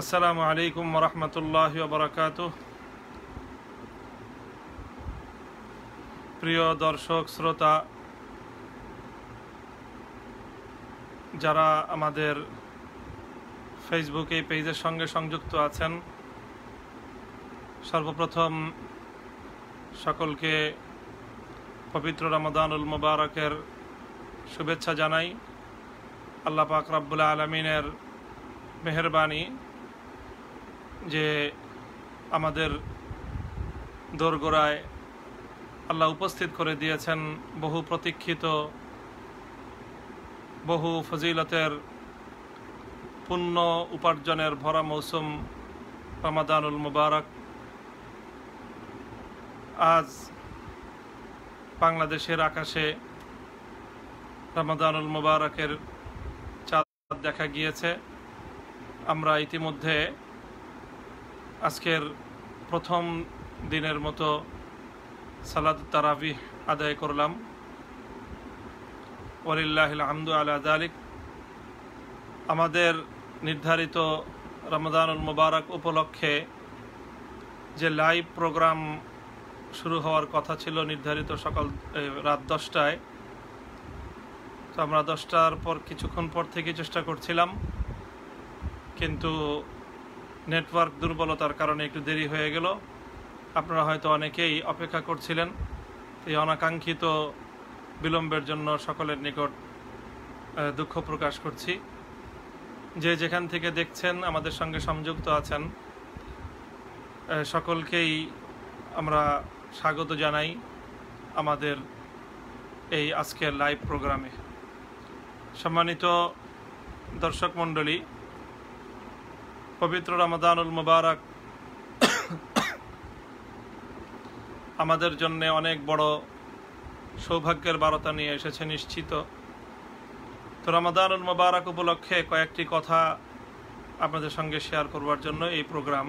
আসসালামু আলাইকুম ওয়া রাহমাতুল্লাহি ওয়া বারাকাতুহু। প্রিয় দর্শক শ্রোতা, যারা আমাদের ফেসবুকে পেজের সঙ্গে সংযুক্ত আছেন, সর্বপ্রথম সকলকে পবিত্র রমাদানুল মুবারকের শুভেচ্ছা জানাই। আল্লাহ পাক রব্বুল আলামিনের মেহেরবানি যে আমাদের দোরগোড়ায় আল্লাহ উপস্থিত করে দিয়েছেন বহু প্রতীক্ষিত, বহু ফজিলতের পুণ্য উপার্জনের ভরা মৌসুম রমাদানুল মুবারক। আজ বাংলাদেশের আকাশে রমাদানুল মুবারকের চাঁদ দেখা গিয়েছে। আমরা ইতিমধ্যে আজকের প্রথম দিনের মতো সালাতুত তারাবিহ আদায় করলাম। ওয়ালিল্লাহিল হামদু আলা যালিক। আমাদের নির্ধারিত রমাদানুল মুবারক উপলক্ষে যে লাইভ প্রোগ্রাম শুরু হওয়ার কথা ছিল নির্ধারিত সকাল রাত 10টায়, তো আমরা 10টার পর কিছুক্ষণ পর থেকে চেষ্টা করছিলাম, কিন্তু নেটওয়ার্ক দুর্বলতার কারণে একটু দেরি হয়ে গেল। আপনারা হয়তো অনেকেই অপেক্ষা করছিলেন। এই অনাকাঙ্ক্ষিত বিলম্বের জন্য সকলের নিকট দুঃখ প্রকাশ করছি। যে যেখান থেকে দেখছেন, আমাদের সঙ্গে সংযুক্ত আছেন, সকলকেই আমরা স্বাগত জানাই আমাদের এই আজকের লাইভ প্রোগ্রামে। সম্মানিত দর্শক মণ্ডলী, পবিত্র রমাদানুল মুবারক আমাদের জন্য অনেক বড় সৌভাগ্যের বার্তা নিয়ে এসেছে নিশ্চিত। তো রমাদানুল মুবারক উপলক্ষে কয়েকটি কথা আপনাদের সঙ্গে শেয়ার করবার জন্য এই প্রোগ্রাম।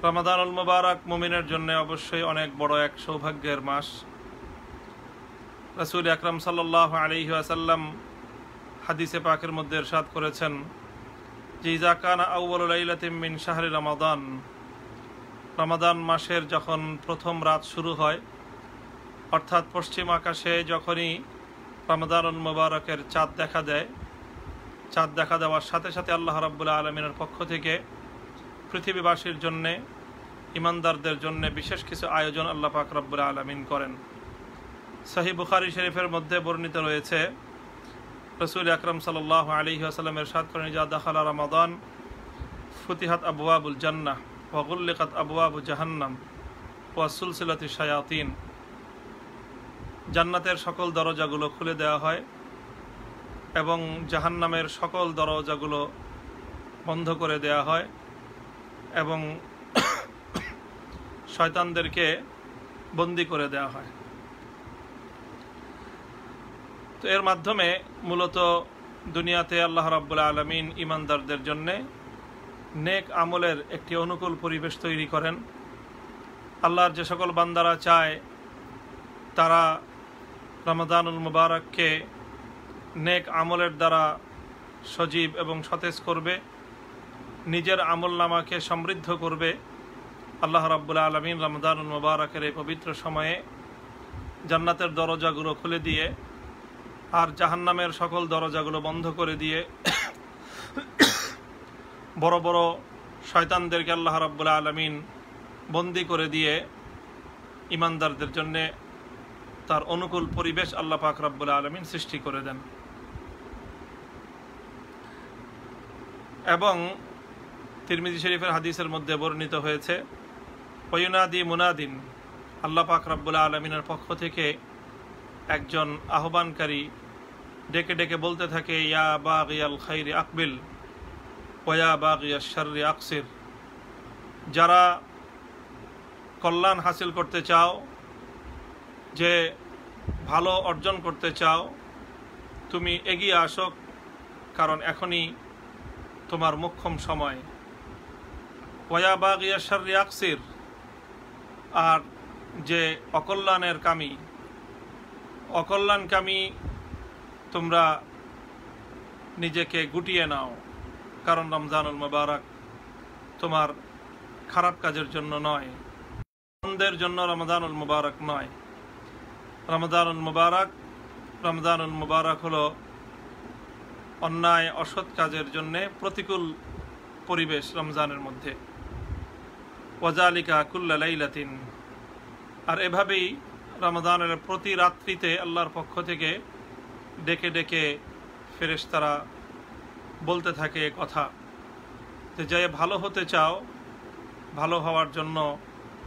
রমাদানুল মুবারক মুমিনের জন্য অবশ্যই অনেক বড় এক সৌভাগ্যের মাস। রাসূল আকরাম সাল্লাল্লাহু আলাইহি ওয়াসাল্লাম হাদিসে পাকের মধ্যে ইরশাদ করেছেন যে ইযা কানা আউয়ালু লাইলাতিন মিন শাহরি রমাদান, রমাদান মাসের যখন প্রথম রাত শুরু হয়, অর্থাৎ পশ্চিম আকাশে যখনই রমাদানুল মুবারকের চাঁদ দেখা দেয়, চাঁদ দেখা দেওয়ার সাথে সাথে আল্লাহ রাব্বুল আলামিনের পক্ষ থেকে পৃথিবীবাসীর জন্যে, ইমানদারদের জন্য বিশেষ কিছু আয়োজন আল্লাহ পাক রব্বুল আলামিন করেন। সহিহ বুখারী শরীফের মধ্যে বর্ণিত রয়েছে, রাসূল আকরাম সাল্লাল্লাহু আলাইহি ওয়াসাল্লাম ইরশাদ করেন ইযা দাখালা রমাদান ফুতিহাত আবওয়াবুল জান্নাহ ওয়া গুল্লিকাত আবওয়াবু জাহান্নাম ওয়া সুলসিলাতিশ শায়াতিন। জান্নাতের সকল দরজাগুলো খুলে দেওয়া হয় এবং জাহান্নামের সকল দরজাগুলো বন্ধ করে দেওয়া হয় এবং শয়তানদেরকে বন্দী করে দেওয়া হয়। তো এর মাধ্যমে মূলত দুনিয়াতে আল্লাহ রাব্বুল আলামিন ইমানদারদের জন্যে নেক আমলের একটি অনুকূল পরিবেশ তৈরি করেন। আল্লাহর যে সকল বান্দারা চায় তারা রমাদানুল মুবারককে নেক আমলের দ্বারা সজীব এবং সতেজ করবে, নিজের আমল নামাকে সমৃদ্ধ করবে। আল্লাহ রাব্বুল আলামিন রমাদানুল মুবারকের এই পবিত্র সময়ে জান্নাতের দরজাগুলো খুলে দিয়ে আর জাহান্নামের সকল দরজাগুলো বন্ধ করে দিয়ে বড় বড় শয়তানদেরকে আল্লাহ রাব্বুল আলামিন বন্দী করে দিয়ে ইমানদারদের জন্য তার অনুকূল পরিবেশ আল্লাহ পাক রব্বুল আলামিন সৃষ্টি করে দেন। এবং তিরমিজি শরীফের হাদিসের মধ্যে বর্ণিত হয়েছে, ওয়ুনাদি মুনাদিন, আল্লাহ পাক রব্বুল আলামিনের পক্ষ থেকে একজন আহ্বানকারী ডেকে ডেকে বলতে থাকে, ইয়া বাগিয়াল খাইরি আকবিল ওয়া বাগিয়াশ শাররি আকসির। যারা কল্যাণ হাসিল করতে চাও, যে ভালো অর্জন করতে চাও, তুমি এগিয়ে আসো, কারণ এখনই তোমার মোক্ষম সময়। ওয়া বাগিয়াশ শাররি আকসির, আর যে অকল্যাণকামী তোমরা নিজেকে গুটিয়ে নাও, কারণ রমজানুল মুবারক তোমার খারাপ কাজের জন্য নয়, মন্দের জন্য রমজানুল মুবারক নয়। রমজানুল মুবারক হলো অন্যায় অসৎ কাজের জন্য প্রতিকূল পরিবেশ রমজানের মধ্যে। ওয়াজালিকা কুল্লা লাইলাতিন, আর এভাবেই রমজানের প্রতি রাত্রিতে আল্লাহর পক্ষ থেকে ডেকে ডেকে ফেরেশতারা বলতে থাকে কথা যে, যে ভালো হতে চাও, ভালো হওয়ার জন্য,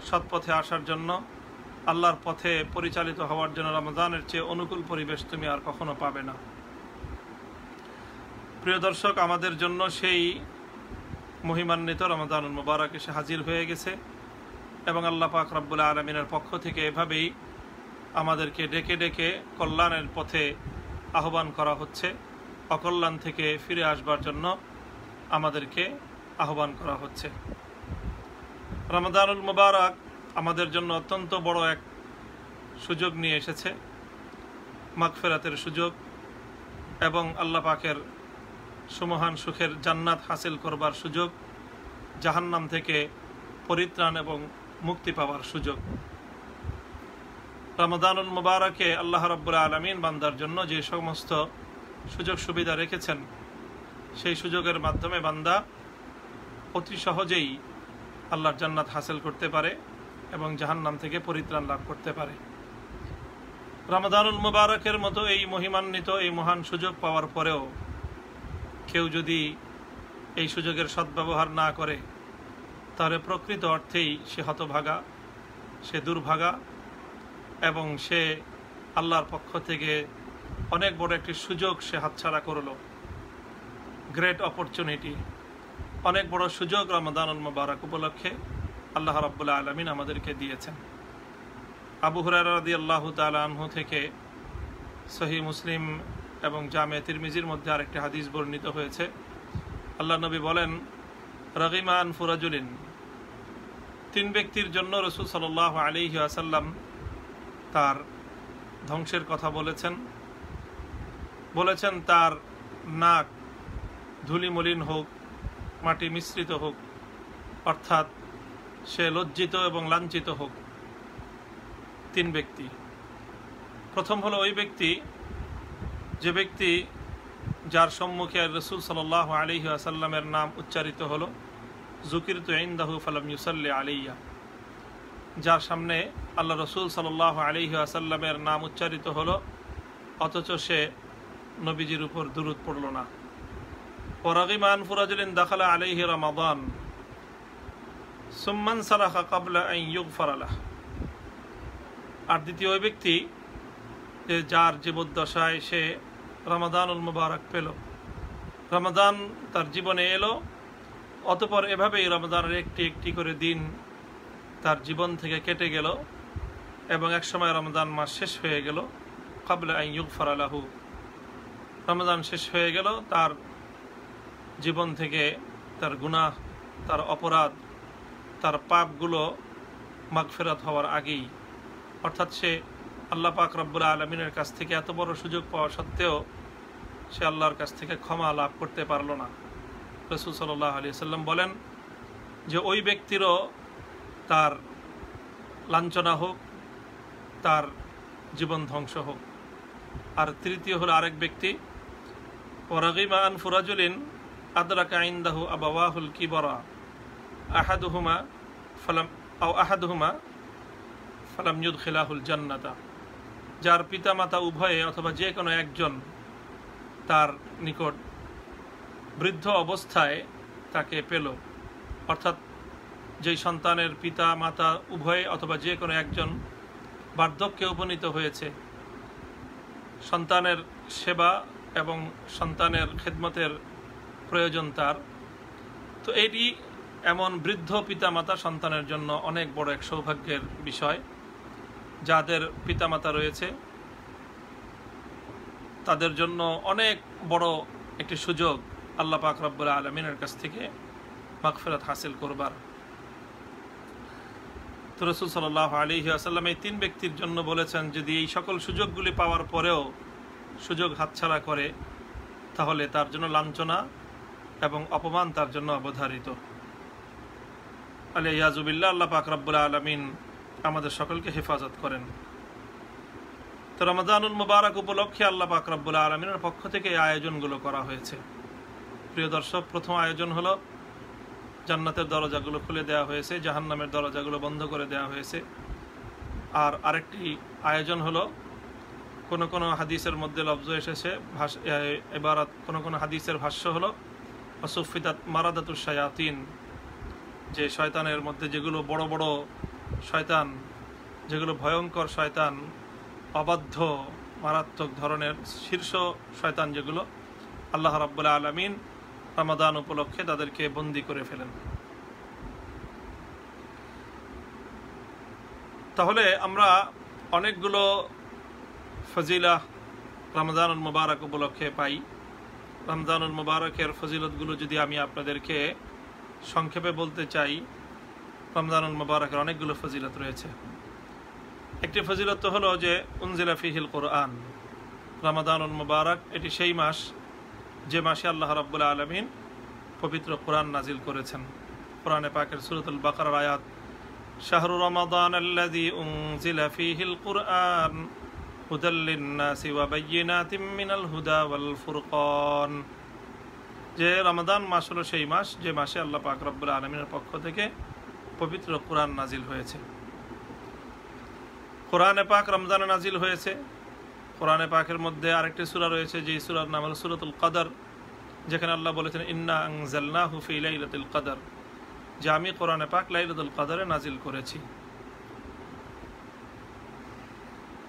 সৎপথে আসার জন্য, আল্লাহর পথে পরিচালিত হওয়ার জন্য রমজানের চেয়ে অনুকূল পরিবেশ তুমি আর কখনো পাবে না। প্রিয় দর্শক, আমাদের জন্য সেই মহিমান্বিত রমজানুল মুবারক এসে হাজির হয়ে গেছে এবং আল্লাহ পাক রব্বুল আলামিনের পক্ষ থেকে এভাবেই আমাদেরকে ডেকে ডেকে কল্যাণের পথে আহ্বান করা হচ্ছে, অকল্যাণ থেকে ফিরে আসবার জন্য আমাদেরকে আহ্বান করা হচ্ছে। রমজানুল মুবারক আমাদের জন্য অত্যন্ত বড় এক সুযোগ নিয়ে এসেছে, মাগফিরাতের সুযোগ এবং আল্লাহ পাকের সুমহান সুখের জান্নাত হাসিল করবার সুযোগ, জাহান্নাম থেকে পরিত্রাণ এবং মুক্তি পাওয়ার সুযোগ। রমজানুল মুবারকে আল্লাহ রাব্বুল আলামিন বান্দার জন্য যে সমস্ত সুযোগ সুবিধা রেখেছেন, সেই সুযোগের মাধ্যমে বান্দা অতি সহজেই আল্লাহর জান্নাত হাসিল করতে পারে এবং জাহান্নাম থেকে পরিত্রাণ লাভ করতে পারে। রমজানুল মুবারকের মতো এই মহিমান্বিত এই মহান সুযোগ পাওয়ার পরেও কেউ যদি এই সুযোগের সদ্ব্যবহার না করে, তাহলে প্রকৃত অর্থেই সে হতভাগা, সে দুর্ভাগা এবং সে আল্লাহর পক্ষ থেকে অনেক বড় একটি সুযোগ সে হাতছাড়া করল। গ্রেট অপরচুনিটি, অনেক বড় সুযোগ রমজানুল মুবারক উপলক্ষে আল্লাহ রাব্বুল আলামিন আমাদেরকে দিয়েছেন। আবু হুরায়রা রাদিয়াল্লাহু তাআলা আনহু থেকে সহিহ মুসলিম এবং জামে তিরমিজির মধ্যে আরেকটি হাদিস বর্ণিত হয়েছে। আল্লাহ নবী বলেন, রাগিমা আনফু রাজুলিন, তিন ব্যক্তির জন্য রাসূল সাল্লাল্লাহু আলাইহি ওয়াসাল্লাম তার ধ্বংসের কথা বলেছেন তার নাক ধুলি মলিন হোক, মাটি মিশ্রিত হোক, অর্থাৎ সে লজ্জিত এবং লাঞ্ছিত হোক। তিন ব্যক্তি, প্রথম হলো ওই ব্যক্তি যে ব্যক্তি যার সম্মুখে রাসূল সাল্লাল্লাহু আলাইহি ওয়াসাল্লামের নাম উচ্চারিত হলো, যুকিরতু ইনদাহু ফালাম ইউসাল্লি আলাইয়া, যার সামনে আল্লাহ রাসূল সাল্লাল্লাহু আলাইহি ওয়াসাল্লামের নাম উচ্চারিত হলো অথচ সে নবীজির উপর দুরূদ পড়ল না। ওয়ারাগিমা আনফু রাজুলিন দাখালা আলাইহি রমাদান সুম্মান সালাখা ক্বাবলা আন ইউগফারা লাহ, আর দ্বিতীয় ওই ব্যক্তি যার জীবদ্দশায় সে রমাদানুল মুবারক পেল, রমাদান তার জীবনে এলো, অতঃপর এভাবেই রমাদানের একটি একটি করে দিন তার জীবন থেকে কেটে গেল এবং একসময় রমজান মাস শেষ হয়ে গেল। ক্বাবলা আন ইউগফারা লাহু, রমজান শেষ হয়ে গেল, তার জীবন থেকে তার গুনাহ, তার অপরাধ, তার পাপগুলো মাগফিরাত হওয়ার আগেই, অর্থাৎ সে আল্লাহ পাক রব্বুল আলামিনের কাছ থেকে এত বড় সুযোগ পাওয়া সত্ত্বেও সে আল্লাহর কাছ থেকে ক্ষমা লাভ করতে পারল না। রাসূল সাল্লাল্লাহু আলাইহি ওয়াসাল্লাম বলেন যে ওই ব্যক্তিরও তার লাঞ্ছনা হোক, তার জীবন ধ্বংস হোক। আর তৃতীয় হলো আরেক ব্যক্তি, ওয়ারাগিমা আনফু রাজুলিন আদরাকা ইনদাহু আবাওয়াহুল কিবরা আহাদুহুমা ফালাম ইউদখিলাহুল জান্নাতা, যার পিতামাতা উভয়ে অথবা যে কোনো একজন তার নিকট বৃদ্ধ অবস্থায় তাকে পেল, অর্থাৎ যেই সন্তানের পিতা মাতা উভয়ে অথবা যে কোনো একজন বার্ধক্যে উপনীত হয়েছে, সন্তানের সেবা এবং সন্তানের খেদমতের প্রয়োজন তার, তো এটি এমন বৃদ্ধ পিতামাতা সন্তানের জন্য অনেক বড় এক সৌভাগ্যের বিষয়। যাদের পিতামাতা রয়েছে তাদের জন্য অনেক বড় একটি সুযোগ আল্লাহ পাক রব্বুল আলামিনের কাছ থেকে মাগফিরাত হাসিল করবার। তো রাসূল সাল্লাল্লাহু আলাইহি ওয়াসাল্লাম এই তিন ব্যক্তির জন্য বলেছেন, যদি এই সকল সুযোগগুলি পাওয়ার পরেও সুযোগ হাতছাড়া করে তাহলে তার জন্য লাঞ্ছনা এবং অপমান তার জন্য অবধারিত। আলিয়াজুবিল্লাহ, আল্লাহ পাক রব্বুল আলামিন আমাদের সকলকে হেফাজত করেন। তো রমজানুল মুবারক উপলক্ষে আল্লাহ পাক রব্বুল আলামিনের পক্ষ থেকে এই আয়োজনগুলো করা হয়েছে। প্রিয় দর্শক, প্রথম আয়োজন হলো জান্নাতের দরজাগুলো খুলে দেওয়া হয়েছে, জাহান্নামের দরজাগুলো বন্ধ করে দেওয়া হয়েছে। আর আরেকটি আয়োজন হলো কোনো কোনো হাদিসের মধ্যে লফজ এসেছে, এবারাত কোনো কোনো হাদিসের ভাষ্য হলো ওয়াসুফিদাত মারাদাতুশ শায়াতিন, যে শয়তানের মধ্যে যেগুলো বড় বড় শয়তান, যেগুলো ভয়ঙ্কর শয়তান, অবাধ্য মারাত্মক ধরনের শীর্ষ শয়তান, যেগুলো আল্লাহ রাব্বুল আলামিন রমাদান উপলক্ষে তাদেরকে বন্দী করে ফেলেন। তাহলে আমরা অনেকগুলো ফজিলা রমজানুল মুবারক উপলক্ষে পাই। রমজানুল মুবারকের ফজিলতগুলো যদি আমি আপনাদেরকে সংক্ষেপে বলতে চাই, রমজানুল মুবারকের অনেকগুলো ফজিলত রয়েছে। একটি ফজিলত হলো যে উনজিলা ফিহিল কুরআন। রমাদানুল মুবারক এটি সেই মাস যে মাসে আল্লাহ রাব্বুল আলামিন পবিত্র কোরআন নাজিল করেছেন। কোরআনে পাকের সূরাতুল বাকারার আয়াত, শাহরু রমাদান আল্লাযী উনজিলা ফিহিল কুরআন হুদাল লিন-নাসি ওয়া বায়্যিনাতিম মিনাল হুদা ওয়াল ফুরকান, যে রমাদান মাস হলো সেই মাস যে মাসে আল্লাহ পাক রব্বুল আলামিনের পক্ষ থেকে পবিত্র কোরআন নাজিল হয়েছে। কোরআনে পাক রমজানে নাজিল হয়েছে। কোরআনে পাকের মধ্যে আরেকটি সূরা রয়েছে, যে সূরার নাম হলো সূরাতুল কদর, যেখানে আল্লাহ বলেছেন ইন্না আনজালনাহু ফি লাইলাতুল কদর, যে আমি কোরআনে পাক লাইলাতুল কদরে নাজিল করেছি।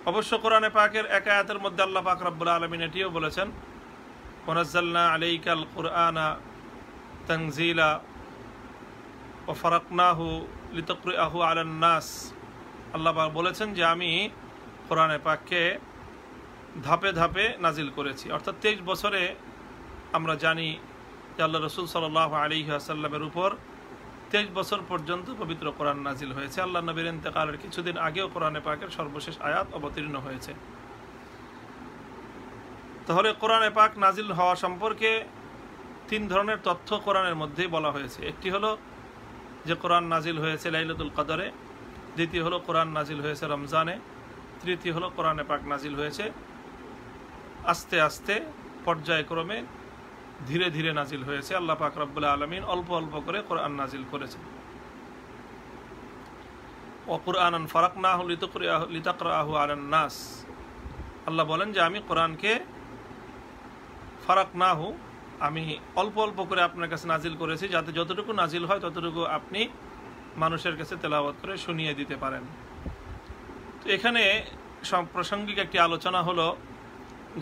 অবশ্য কোরআনে পাকের এক আয়াতের মধ্যে আল্লাহ পাক রব্বুল আলামিন এটিও বলেছেন ওয়ানাজ্জালনা আলাইকাল কুরআনা তানজিলা ওয়া ফারাকনাহু লিতাকরিআহু আলান নাস। আল্লাহ পাক বলেছেন যে আমি কোরআনে পাককে ধাপে ধাপে নাজিল করেছি। অর্থাৎ 23 বছরে আমরা জানি যে আল্লাহ রাসূল সাল্লাল্লাহু আলাইহি ওয়াসাল্লামের উপর 23 বছর পর্যন্ত পবিত্র কোরআন নাজিল হয়েছে। আল্লাহ নবীর ইন্তেকালের কিছুদিন আগেও কোরআনে পাকের সর্বশেষ আয়াত অবতীর্ণ হয়েছে। তাহলে কোরআনে পাক নাজিল হওয়া সম্পর্কে 3 ধরনের তথ্য কোরআনের মধ্যেই বলা হয়েছে। একটি হলো যে কোরআন নাজিল হয়েছে লাইলাতুল কদরে, দ্বিতীয় হলো কোরআন নাজিল হয়েছে রমজানে, তৃতীয় হলো কোরআনে পাক নাজিল হয়েছে আস্তে আস্তে পর্যায়ক্রমে ধীরে ধীরে নাজিল হয়েছে। আল্লাহ পাক রব্বুল আলামিন অল্প অল্প করে কোরআন নাজিল করেছেন। ওয়া কুরআনান ফারাকনাহু লিতাকরাহু আলান নাস, আল্লাহ বলেন যে আমি কোরআনকে ফারাকনাহু, আমি অল্প অল্প করে আপনার কাছে নাজিল করেছি, যাতে যতটুকু নাজিল হয় ততটুকু আপনি মানুষের কাছে তেলাওয়াত করে শুনিয়ে দিতে পারেন। তো এখানে প্রাসঙ্গিক একটি আলোচনা হলো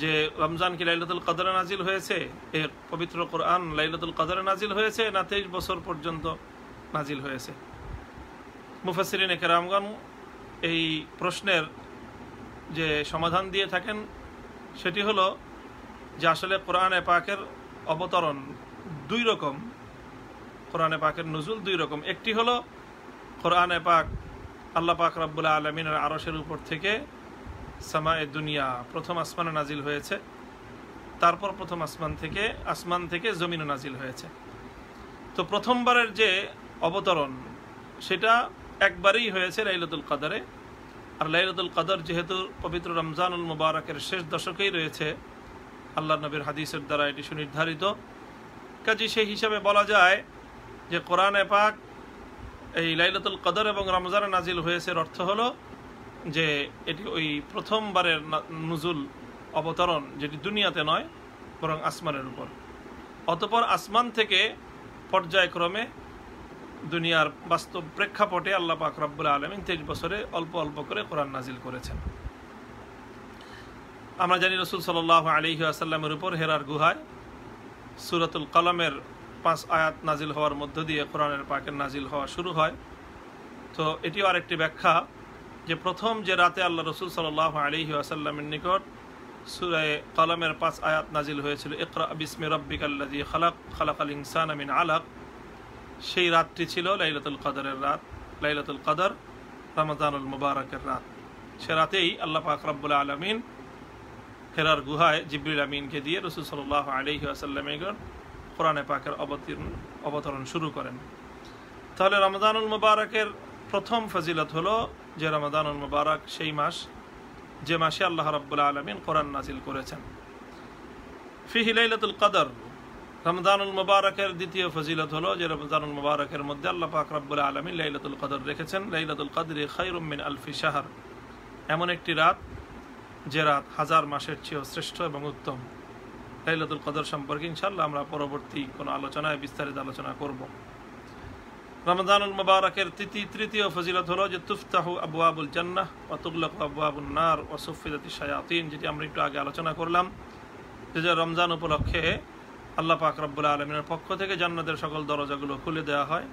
যে রমজান কি লাইলাতুল কদরে নাজিল হয়েছে, এর পবিত্র কোরআন লাইলাতুল কদরে নাজিল হয়েছে না 23 বছর পর্যন্ত নাজিল হয়েছে। মুফাসসিরিনে কেরামগণ এই প্রশ্নের যে সমাধান দিয়ে থাকেন সেটি হলো যে আসলে কোরআনে পাকের অবতরণ 2 রকম, কোরআনে পাকের নুজুল 2 রকম। একটি হলো কোরআনে পাক আল্লাহ পাক রব্বুল আলামিনের আরশের উপর থেকে সামায়ে দুনিয়া প্রথম আসমানে নাজিল হয়েছে, তারপর প্রথম আসমান থেকে জমিনে নাজিল হয়েছে। তো প্রথমবারের যে অবতরণ সেটা একবারই হয়েছে লাইলাতুল কদরে। আর লাইলাতুল কদর যেহেতু পবিত্র রমজানুল মুবারকের শেষ দশকেই রয়েছে, আল্লাহ নবীর হাদিসের দ্বারা এটি সুনির্ধারিত, কাজে সেই হিসাবে বলা যায় যে কোরআনে পাক এই লাইলাতুল কদর এবং রমজানে নাজিল হয়েছে। অর্থ হলো যে এটি ওই প্রথমবারের নুজুল অবতরণ, যেটি দুনিয়াতে নয় বরং আসমানের উপর। অতঃপর আসমান থেকে পর্যায়ক্রমে দুনিয়ার বাস্তব প্রেক্ষাপটে আল্লাহ পাক রব্বুল আলামিন 23 বছরে অল্প অল্প করে কোরআন নাজিল করেছেন। আমরা জানি রাসূল সাল্লাল্লাহু আলাইহি ওয়াসাল্লামের উপর হেরার গুহায় সূরাতুল কলমের 5 আয়াত নাজিল হওয়ার মধ্য দিয়ে কোরআনের পাকের নাজিল হওয়া শুরু হয়। তো এটিও আরেকটি ব্যাখ্যা যে প্রথম যে রাতে আল্লাহ রাসূল সাল্লাল্লাহু আলাইহি ওয়াসাল্লামের নিকট সূরা কলমের 5 আয়াত নাজিল হয়েছিল, ইকরা বিসমি রাব্বিকাল্লাযী খালাক খালাকাল ইনসানা মিন আলাক, সেই রাতটি ছিল লাইলাতুল কদরের রাত, লাইলাতুল কদর রমজানুল মুবারকের রাত। সে রাতেই আল্লাহ পাক রব্বুল আলামিন হেরার গুহায় জিবরিল আমিনকে দিয়ে রাসূল সাল্লাল্লাহু আলাইহি ওয়াসাল্লামের কোরআনে পাকের অবতরণ শুরু করেন। তাহলে রমজানুল মুবারকের প্রথম ফজিলত হলো যে রমজানুল মুবারক সেই মাস যে মাসে আল্লাহ রাব্বুল আলামিন কোরআন নাজিল করেছেন। ফিহি লাইলাতুল কদর। রমজানুল মুবারকের দ্বিতীয় ফজিলত হলো যে রমজানুল মুবারকের মধ্যে আল্লাহ পাক রব্বুল আলামিন লাইলাতুল কদর রেখেছেন। লাইলাতুল কদরি খায়রুম মিন আলফি শাহর, এমন একটি রাত যে রাত হাজার মাসের চেয়েও শ্রেষ্ঠ এবং উত্তম। লাইলাতুল কদর সম্পর্কে ইনশাআল্লাহ আমরা পরবর্তী কোনো আলোচনায় বিস্তারিত আলোচনা করব। রমজানুল মুবারকের তৃতীয় ফজিলত হলো যে তুফতাহু আবওয়াবুল জান্নাহ ওয়া তুগলাকু আবওয়াবুন নার ওয়া সুফিদাতিশ শায়াতিন, যেটি আমরা একটু আগে আলোচনা করলাম যে রমজান উপলক্ষে আল্লাহ পাক রব্বুল আলামিনের পক্ষ থেকে জান্নাতের সকল দরজাগুলো খুলে দেওয়া হয়,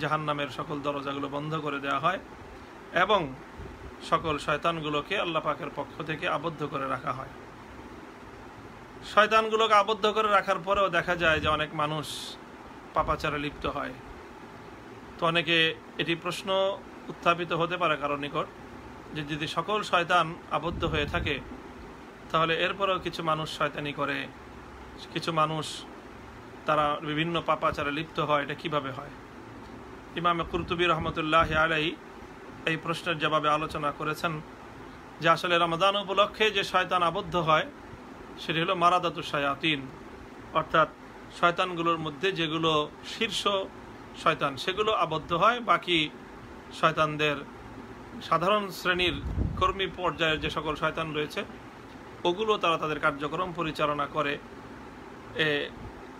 জাহান্নামের সকল দরজাগুলো বন্ধ করে দেওয়া হয় এবং সকল শয়তানগুলোকে আল্লাহ পাকের পক্ষ থেকে আবদ্ধ করে রাখা হয়। শয়তানগুলোকে আবদ্ধ করে রাখার পরেও দেখা যায় যে অনেক মানুষ পাপাচারে লিপ্ত হয়। তো অনেকে এটি প্রশ্ন উত্থাপিত হতে পারে কারো নিকট যে যদি সকল শয়তান আবদ্ধ হয়ে থাকে তাহলে এরপরেও কিছু মানুষ শয়তানি করে, কিছু মানুষ তারা বিভিন্ন পাপাচারে লিপ্ত হয়, এটা কিভাবে হয়? ইমামে কুরতুবী রহমতুল্লাহ আলাইহি এই প্রশ্নের জবাবে আলোচনা করেছেন যে আসলে রমজান উপলক্ষে যে শয়তান আবদ্ধ হয় সেটি হলো মারাদাতু শায়াতিন, অর্থাৎ শয়তানগুলোর মধ্যে যেগুলো শীর্ষ শয়তান সেগুলো আবদ্ধ হয়। বাকি শয়তানদের সাধারণ শ্রেণীর কর্মী পর্যায়ের যে সকল শয়তান রয়েছে ওগুলো তারা তাদের কার্যক্রম পরিচালনা করে।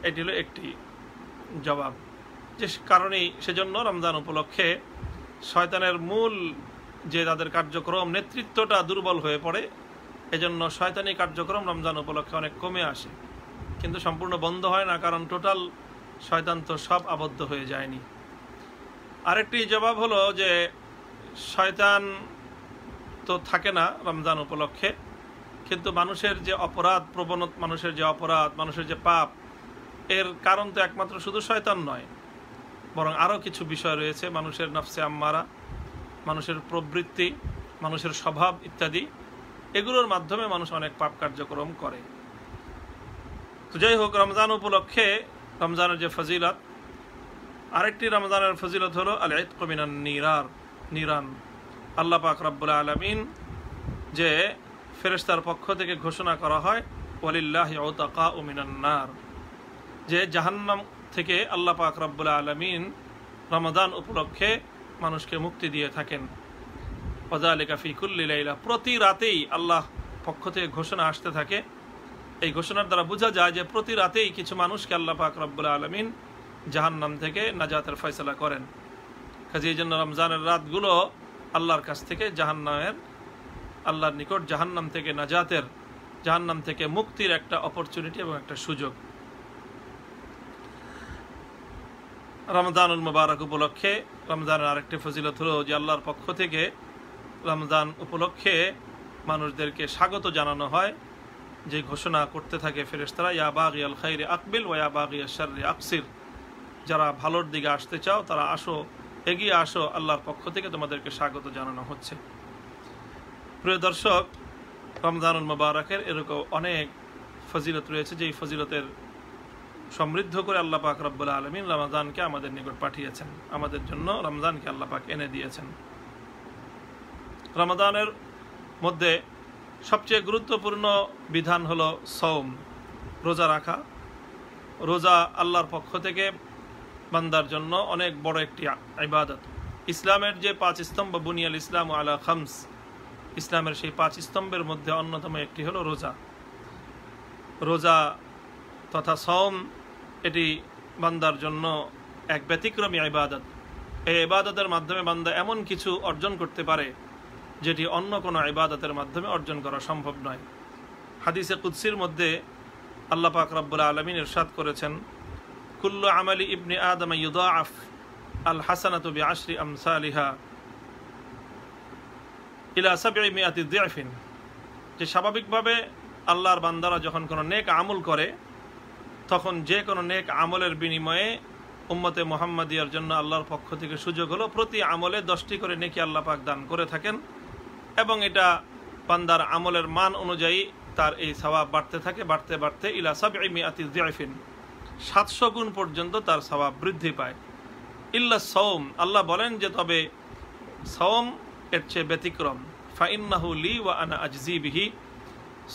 এটি হলো একটি জবাব, যে কারণেই সেজন্য রমজান উপলক্ষে শয়তানের মূল যে তাদের কার্যক্রম নেতৃত্বটা দুর্বল হয়ে পড়ে, এজন্য শয়তানি কার্যক্রম রমজান উপলক্ষে অনেক কমে আসে, কিন্তু সম্পূর্ণ বন্ধ হয় না, কারণ টোটাল শয়তান তো সব আবদ্ধ হয়ে যায়নি। আরেকটি জবাব হলো যে শয়তান তো থাকে না রমজান উপলক্ষে, কিন্তু মানুষের যে অপরাধ প্রবণতা, মানুষের যে পাপ, এর কারণ তো একমাত্র শুধু শয়তান নয়, বরং আরও কিছু বিষয় রয়েছে। মানুষের নফসে আম্মারা, মানুষের প্রবৃত্তি, মানুষের স্বভাব ইত্যাদি, এগুলোর মাধ্যমে মানুষ অনেক পাপ কার্যক্রম করে। তো যাই হোক, রমজান উপলক্ষে রমজানের যে ফজিলত, আরেকটি রমজানের ফজিলত হলো আল ইতকু মিনান নিরান। আল্লাহ পাক রব্বুল আলামিন যে ফেরেশতার পক্ষ থেকে ঘোষণা করা হয় ওয়ালিল্লাহি উতাকাউ মিনান নার, যে জাহান্নাম থেকে আল্লাহ পাক রব্বুল আলামিন রমজান উপলক্ষে মানুষকে মুক্তি দিয়ে থাকেন। ওয়াযালিকা ফি কুল্লি লাইলা, প্রতি রাতেই আল্লাহ পক্ষ থেকে ঘোষণা আসতে থাকে। এই ঘোষণার দ্বারা বোঝা যায় যে প্রতি রাতেই কিছু মানুষকে আল্লাহ পাক রব্বুল আলামিন জাহান্নাম থেকে নাজাতের ফয়সালা করেন। কাজে এই জন্য রমজানের রাতগুলো আল্লাহর কাছ থেকে আল্লাহর নিকট জাহান্নাম থেকে নাজাতের, জাহান্নাম থেকে মুক্তির একটা অপরচুনিটি এবং একটা সুযোগ। রমজানুল মুবারক উপলক্ষে রমজানের আরেকটি ফজিলত হলো যে আল্লাহর পক্ষ থেকে রমজান উপলক্ষে মানুষদেরকে স্বাগত জানানো হয়, যে ঘোষণা করতে থাকে ফেরেশতারা, ইয়া বাগিয়াল খাইরি আকবিল ওয়া ইয়া বাগিয়াশ শাররি আকসির, যারা ভালোর দিকে আসতে চাও তারা আসো, এগিয়ে আসো, আল্লাহর পক্ষ থেকে তোমাদেরকে স্বাগত জানানো হচ্ছে। প্রিয় দর্শক, রমজানুল মুবারকের এরকম অনেক ফজিলত রয়েছে, যেই ফজিলতের সমৃদ্ধ করে আল্লাহ পাক রব্বুল আলামিন রমজানকে আমাদের নিকট পাঠিয়েছেন, আমাদের জন্য রমজানকে আল্লাহ পাক এনে দিয়েছেন। রমজানের মধ্যে সবচেয়ে গুরুত্বপূর্ণ বিধান হলো সওম, রোজা রাখা। রোজা আল্লাহর পক্ষ থেকে বান্দার জন্য অনেক বড় একটি ইবাদত। ইসলামের যে 5 স্তম্ভ, বুনিয়াল ইসলাম আলা খামস, ইসলামের সেই 5 স্তম্ভের মধ্যে অন্যতম একটি হলো রোজা। রোজা তথা সওম এটি বান্দার জন্য এক ব্যতিক্রমী ইবাদত। এই ইবাদতের মাধ্যমে বান্দা এমন কিছু অর্জন করতে পারে যেটি অন্য কোনো ইবাদতের মাধ্যমে অর্জন করা সম্ভব নয়। হাদিসে কুদসির মধ্যে আল্লাহ পাক রব্বুল আলামিন ইরশাদ করেছেন, কুল্লু আমালি ইবনি আদম ইউদাআফ আল হাসানাতু বিআশরি আমসালিহা ইলা 700 দিআফিন, যে স্বাভাবিকভাবে আল্লাহর বান্দারা যখন কোনো নেক আমল করে তখন যে কোনো নেক আমলের বিনিময়ে উম্মতে মুহাম্মাদিয়ার জন্য আল্লাহর পক্ষ থেকে সুযোগ হলো প্রতি আমলে 10টি করে নেকি আল্লাহ পাক দান করে থাকেন, এবং এটা বান্দার আমলের মান অনুযায়ী তার এই সওয়াব বাড়তে থাকে, বাড়তে বাড়তে ইলা 700 দিআফিন, 700 গুণ পর্যন্ত তার সওয়াব বৃদ্ধি পায়। ইল্লা সওম, আল্লাহ বলেন যে তবে সওম এর চেয়ে ব্যতিক্রম। ফাইন্নাহু লি ওয়া আনা আজজি বিহি,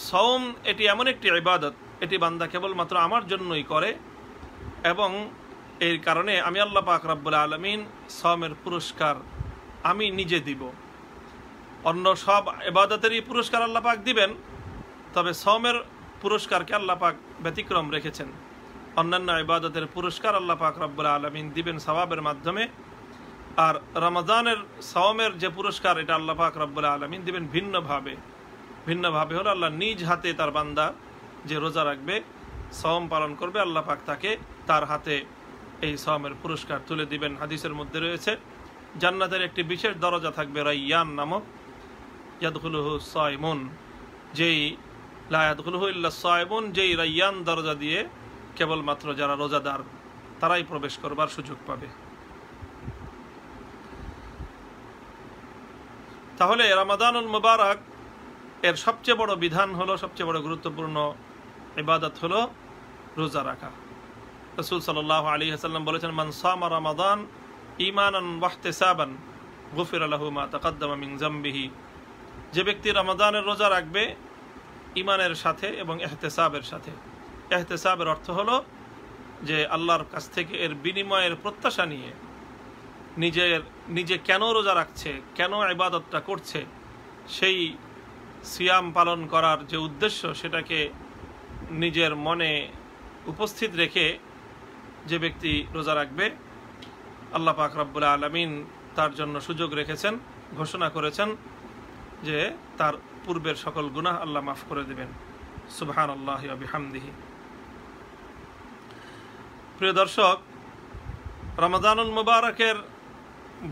সওম এটি এমন একটি ইবাদত, এটি বান্দা কেবলমাত্র আমার জন্যই করে এবং এর কারণে আমি আল্লাহ পাক রব্বুল আলামিন সওমের পুরস্কার আমি নিজে দিব। অন্য সব ইবাদতেরই পুরস্কার আল্লাহ পাক দিবেন, তবে সওমের পুরস্কারকে আল্লাহ পাক ব্যতিক্রম রেখেছেন। অন্যান্য ইবাদতের পুরস্কার আল্লাহ পাক রব্বুল আলামিন দিবেন সওয়াবের মাধ্যমে, আর রমজানের সওমের যে পুরস্কার এটা আল্লাহ পাক রব্বুল আলামিন দিবেন ভিন্নভাবে। ভিন্নভাবে হলো আল্লাহ নিজ হাতে তার বান্দা যে রোজা রাখবে, সওম পালন করবে, আল্লাহ পাক তাকে তার হাতে এই সওমের পুরস্কার তুলে দিবেন। হাদিসের মধ্যে রয়েছে জান্নাতের একটি বিশেষ দরজা থাকবে রাইয়ান নামক, ইয়াদখুলুহু সাইমুন, যেই লা ইয়াদখুলুহু ইল্লা সাইমুন, যেই রাইয়ান দরজা দিয়ে কেবলমাত্র যারা রোজাদার তারাই প্রবেশ করবার সুযোগ পাবে। তাহলে রমাদানুল মুবারক এর সবচেয়ে বড় বিধান হলো, সবচেয়ে বড় গুরুত্বপূর্ণ ইবাদত হলো রোজা রাখা। রাসূল সাল্লাল্লাহু আলাইহি ওয়াসাল্লাম বলেছেন, মান সামা রমাদান ঈমানান ওয়া ইহতিসাবান গুফিরা লাহু মা তাকাদ্দামা মিন যামবিহি, যে ব্যক্তি রমাদানের রোজা রাখবে ঈমানের সাথে এবং ইহতিসাবের সাথে। ইহতিসাবের অর্থ হলো যে আল্লাহর কাছ থেকে এর বিনিময়ের প্রত্যাশা নিয়ে নিজে কেন রোজা রাখছে, কেন ইবাদতটা করছে, সেই সিয়াম পালন করার যে উদ্দেশ্য সেটাকে নিজের মনে উপস্থিত রেখে যে ব্যক্তি রোজা রাখবে, আল্লাহ পাক রব্বুল আলামিন তার জন্য সুযোগ রেখেছেন, ঘোষণা করেছেন যে তার পূর্বের সকল গুনাহ আল্লাহ মাফ করে দেবেন। সুবহানাল্লাহি ওয়া বিহামদিহি। প্রিয় দর্শক, রমাদানুল মুবারকের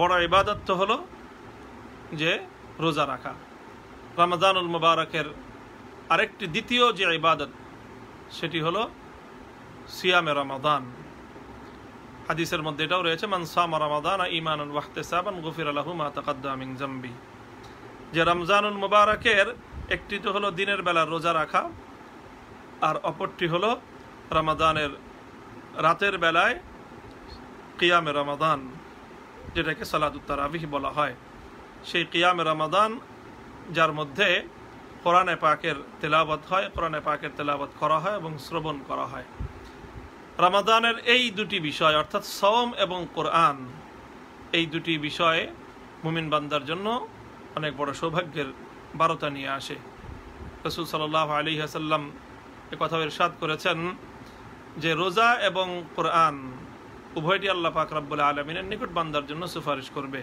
বড় ইবাদত তো হলো যে রোজা রাখা। রমাদানুল মুবারকের আরেকটি দ্বিতীয় যে ইবাদত সেটি হলো সিয়ামে রমাদান। হাদিসের মধ্যে এটাও রয়েছে, মান সামা রমাদান ঈমানান ওয়া ইহতিসাবান গুফিরা লাহু মা তাকাদ্দামা মিন যামবি, যে রমজানুল মুবারকের একটি তো হলো দিনের বেলা রোজা রাখা, আর অপরটি হলো রমাদানের রাতের বেলায় কিয়ামে রমাদান, যেটাকে সালাতুত তারাবিহ বলা হয়। সেই কিয়ামে রমাদান যার মধ্যে কোরআনে পাকের তেলাওয়াত হয়, কোরআনে পাকের তেলাওয়াত করা হয় এবং শ্রবণ করা হয়। রমাদানের এই দুটি বিষয় অর্থাৎ সওম এবং কোরআন, এই দুটি বিষয়ে মুমিন বান্দার জন্য অনেক বড় সৌভাগ্যের বারতা নিয়ে আসে। রাসূল সাল্লাল্লাহু আলাইহি ওয়াসাল্লাম একথা ইরশাদ করেছেন যে রোজা এবং কোরআন উভয়টি আল্লাহ পাক রব্বুল আলামিনের নিকট বান্দার জন্য সুপারিশ করবে।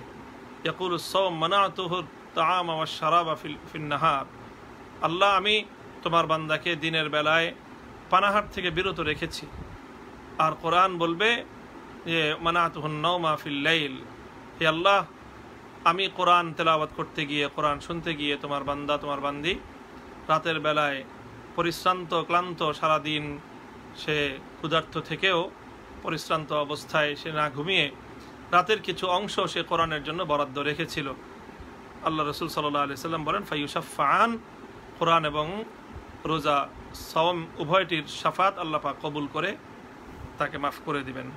ইয়াকুলুস সাওম মানাতুহু তাআমা ওয়াশ শারাবা ফিন নাহার, আল্লাহ আমি তোমার বান্দাকে দিনের বেলায় পানাহার থেকে বিরত রেখেছি। আর কোরআন বলবে যে মানাতুহুন নাওমা ফিল লাইল, হে আল্লাহ আমি কোরআন তেলাওয়াত করতে গিয়ে, কোরআন শুনতে গিয়ে তোমার বান্দা, তোমার বান্দি রাতের বেলায় পরিশ্রান্ত ক্লান্ত, সারাদিন সে ক্ষুধার্ত থেকেও পরিশ্রান্ত অবস্থায় সে না ঘুমিয়ে রাতের কিছু অংশ সে কোরআনের জন্য বরাদ্দ রেখেছিল। আল্লাহ রাসূল সাল্লাল্লাহু আলাইহি সাল্লাম বলেন, ফায়ুশাফাআন, কোরআন এবং রোজা সওম উভয়টির শাফাত আল্লাহ পাক কবুল করে তাকে মাফ করে দিবেন।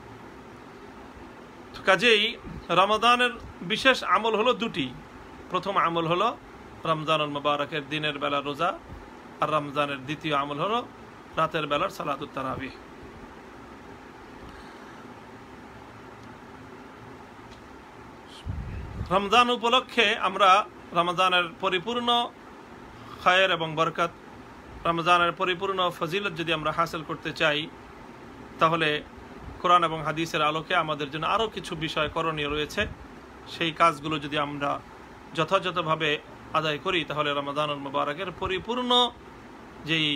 কাজেই রমাদানের বিশেষ আমল হলো দুটি। প্রথম আমল হলো রমজানুল মুবারকের দিনের বেলা রোজা, আর রমজানের দ্বিতীয় আমল হলো রাতের বেলার সালাতুত তারাবিহ। রমজান উপলক্ষে আমরা রমজানের পরিপূর্ণ খায়ের এবং বরকত, রমজানের পরিপূর্ণ ফজিলত যদি আমরা হাসিল করতে চাই, তাহলে কোরআন এবং হাদিসের আলোকে আমাদের জন্য আরও কিছু বিষয় করণীয় রয়েছে। সেই কাজগুলো যদি আমরা যথাযথভাবে আদায় করি, তাহলে রমাদানুল মুবারকের পরিপূর্ণ যেই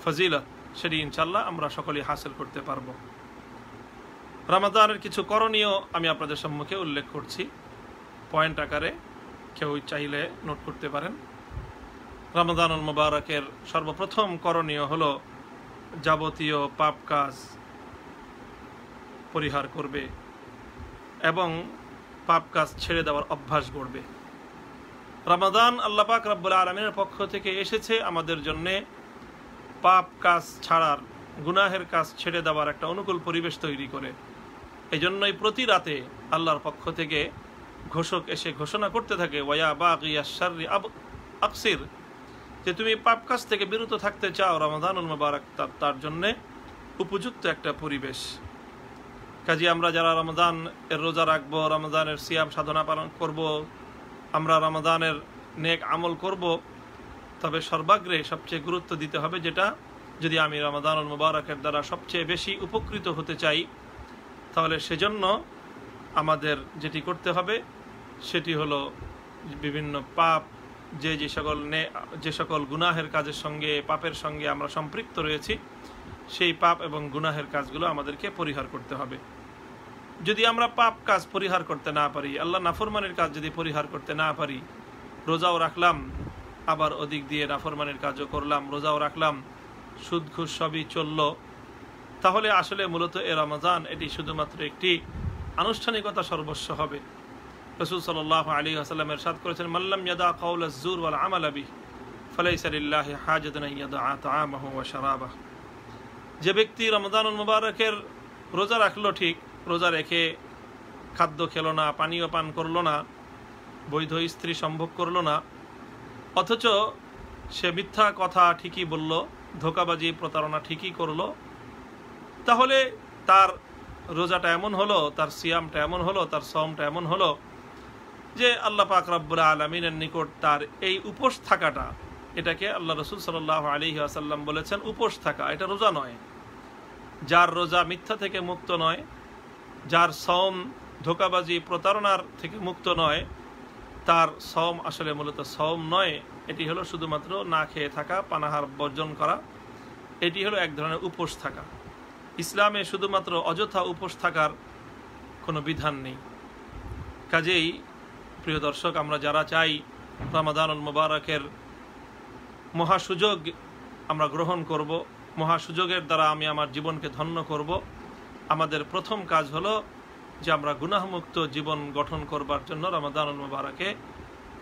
ফজিলত সেটি ইনশাল্লাহ আমরা সকলেই হাসিল করতে পারব। রমাদানের কিছু করণীয় আমি আপনাদের সম্মুখে উল্লেখ করছি পয়েন্ট আকারে, কেউ চাইলে নোট করতে পারেন। রমাদানুল মুবারকের সর্বপ্রথম করণীয় হলো যাবতীয় পাপ কাজ পরিহার করবে এবং পাপ কাজ ছেড়ে দেওয়ার অভ্যাস গড়বে। রমাদান আল্লাহ পাক রব্বুল আলামিনের পক্ষ থেকে এসেছে আমাদের জন্য পাপ কাজ ছাড়ার গুনাহের কাজ ছেড়ে দেওয়ার একটা অনুকূল পরিবেশ তৈরি করে। এই জন্যই প্রতি রাতে আল্লাহর পক্ষ থেকে ঘোষক এসে ঘোষণা করতে থাকে ওয়া বাগিয়াশ শাররি আকসির, যে তুমি পাপ কাজ থেকে বিরত থাকতে চাও, রমাদানুল মুবারক তার জন্য উপযুক্ত একটা পরিবেশ। কাজে আমরা যারা রমজান এর রোজা রাখবো, রমজানের সিয়াম সাধনা পালন করব, আমরা রমজানের নেক আমল করব, তবে সর্বাগ্রে সবচেয়ে গুরুত্ব দিতে হবে যেটা, যদি আমি রমাদানুল মুবারকের দ্বারা সবচেয়ে বেশি উপকৃত হতে চাই, তাহলে সেজন্য আমাদের যেটি করতে হবে সেটি হলো বিভিন্ন পাপ, যে সকল গুনাহের কাজের সঙ্গে, পাপের সঙ্গে আমরা সম্পৃক্ত রয়েছি, সেই পাপ এবং গুনাহের কাজগুলো আমাদেরকে পরিহার করতে হবে। যদি আমরা পাপ কাজ পরিহার করতে না পারি, আল্লাহ নাফরমানির কাজ যদি পরিহার করতে না পারি, রোজাও রাখলাম আবার ওদিক দিয়ে নাফরমানির কাজও করলাম, রোজাও রাখলাম, সুদ ঘুষ সবই চলল, তাহলে আসলে মূলত এ রমজান এটি শুধুমাত্র একটি আনুষ্ঠানিকতা সর্বস্ব হবে। রাসূল সাল্লাল্লাহু আলাইহি ওয়াসাল্লাম ইরশাদ করেছেন, মাল্লাম ইয়াদা কাওলাজ জুর ওয়াল আমাল বিহি ফালাইসা লিল্লাহি হাজাতুন আন ইয়াদা তাআমাহু ওয়া শারাবাহু। যে ব্যক্তি রমজানুল মুবারকের রোজা রাখলো, ঠিক রোজা রেখে খাদ্য খেলো না, পানীয় পান করলো না, বৈধ স্ত্রী সম্ভোগ করলো না, অথচ সে মিথ্যা কথা ঠিকই বলল, ধোঁকাবাজি প্রতারণা ঠিকই করলো, তাহলে তার রোজাটা এমন হলো, তার সিয়ামটা এমন হলো, তার সওমটা এমন হলো যে আল্লাহ পাক রব্বুল আলামিনের নিকট তার এই উপোস থাকাটা, এটাকে আল্লাহ রাসূল সাল্লাল্লাহু আলাইহি ওয়াসাল্লাম বলেছেন উপোস থাকা, এটা রোজা নয়। যার রোজা মিথ্যা থেকে মুক্ত নয়, যার সওম ধোঁকাবাজি প্রতারণার থেকে মুক্ত নয়, তার সওম আসলে মূলত সওম নয়, এটি হলো শুধুমাত্র না খেয়ে থাকা, পানাহার বর্জন করা, এটি হলো এক ধরনের উপোস থাকা। ইসলামে শুধুমাত্র অযথা উপোস থাকার কোনো বিধান নেই। কাজেই প্রিয় দর্শক, আমরা যারা চাই রমাদানুল মুবারকের মহাসুযোগ আমরা গ্রহণ করব, মহাসুযোগের দ্বারা আমি আমার জীবনকে ধন্য করব, আমাদের প্রথম কাজ হলো যে আমরা গুনাহমুক্ত জীবন গঠন করবার জন্য রমাদানুল মুবারকে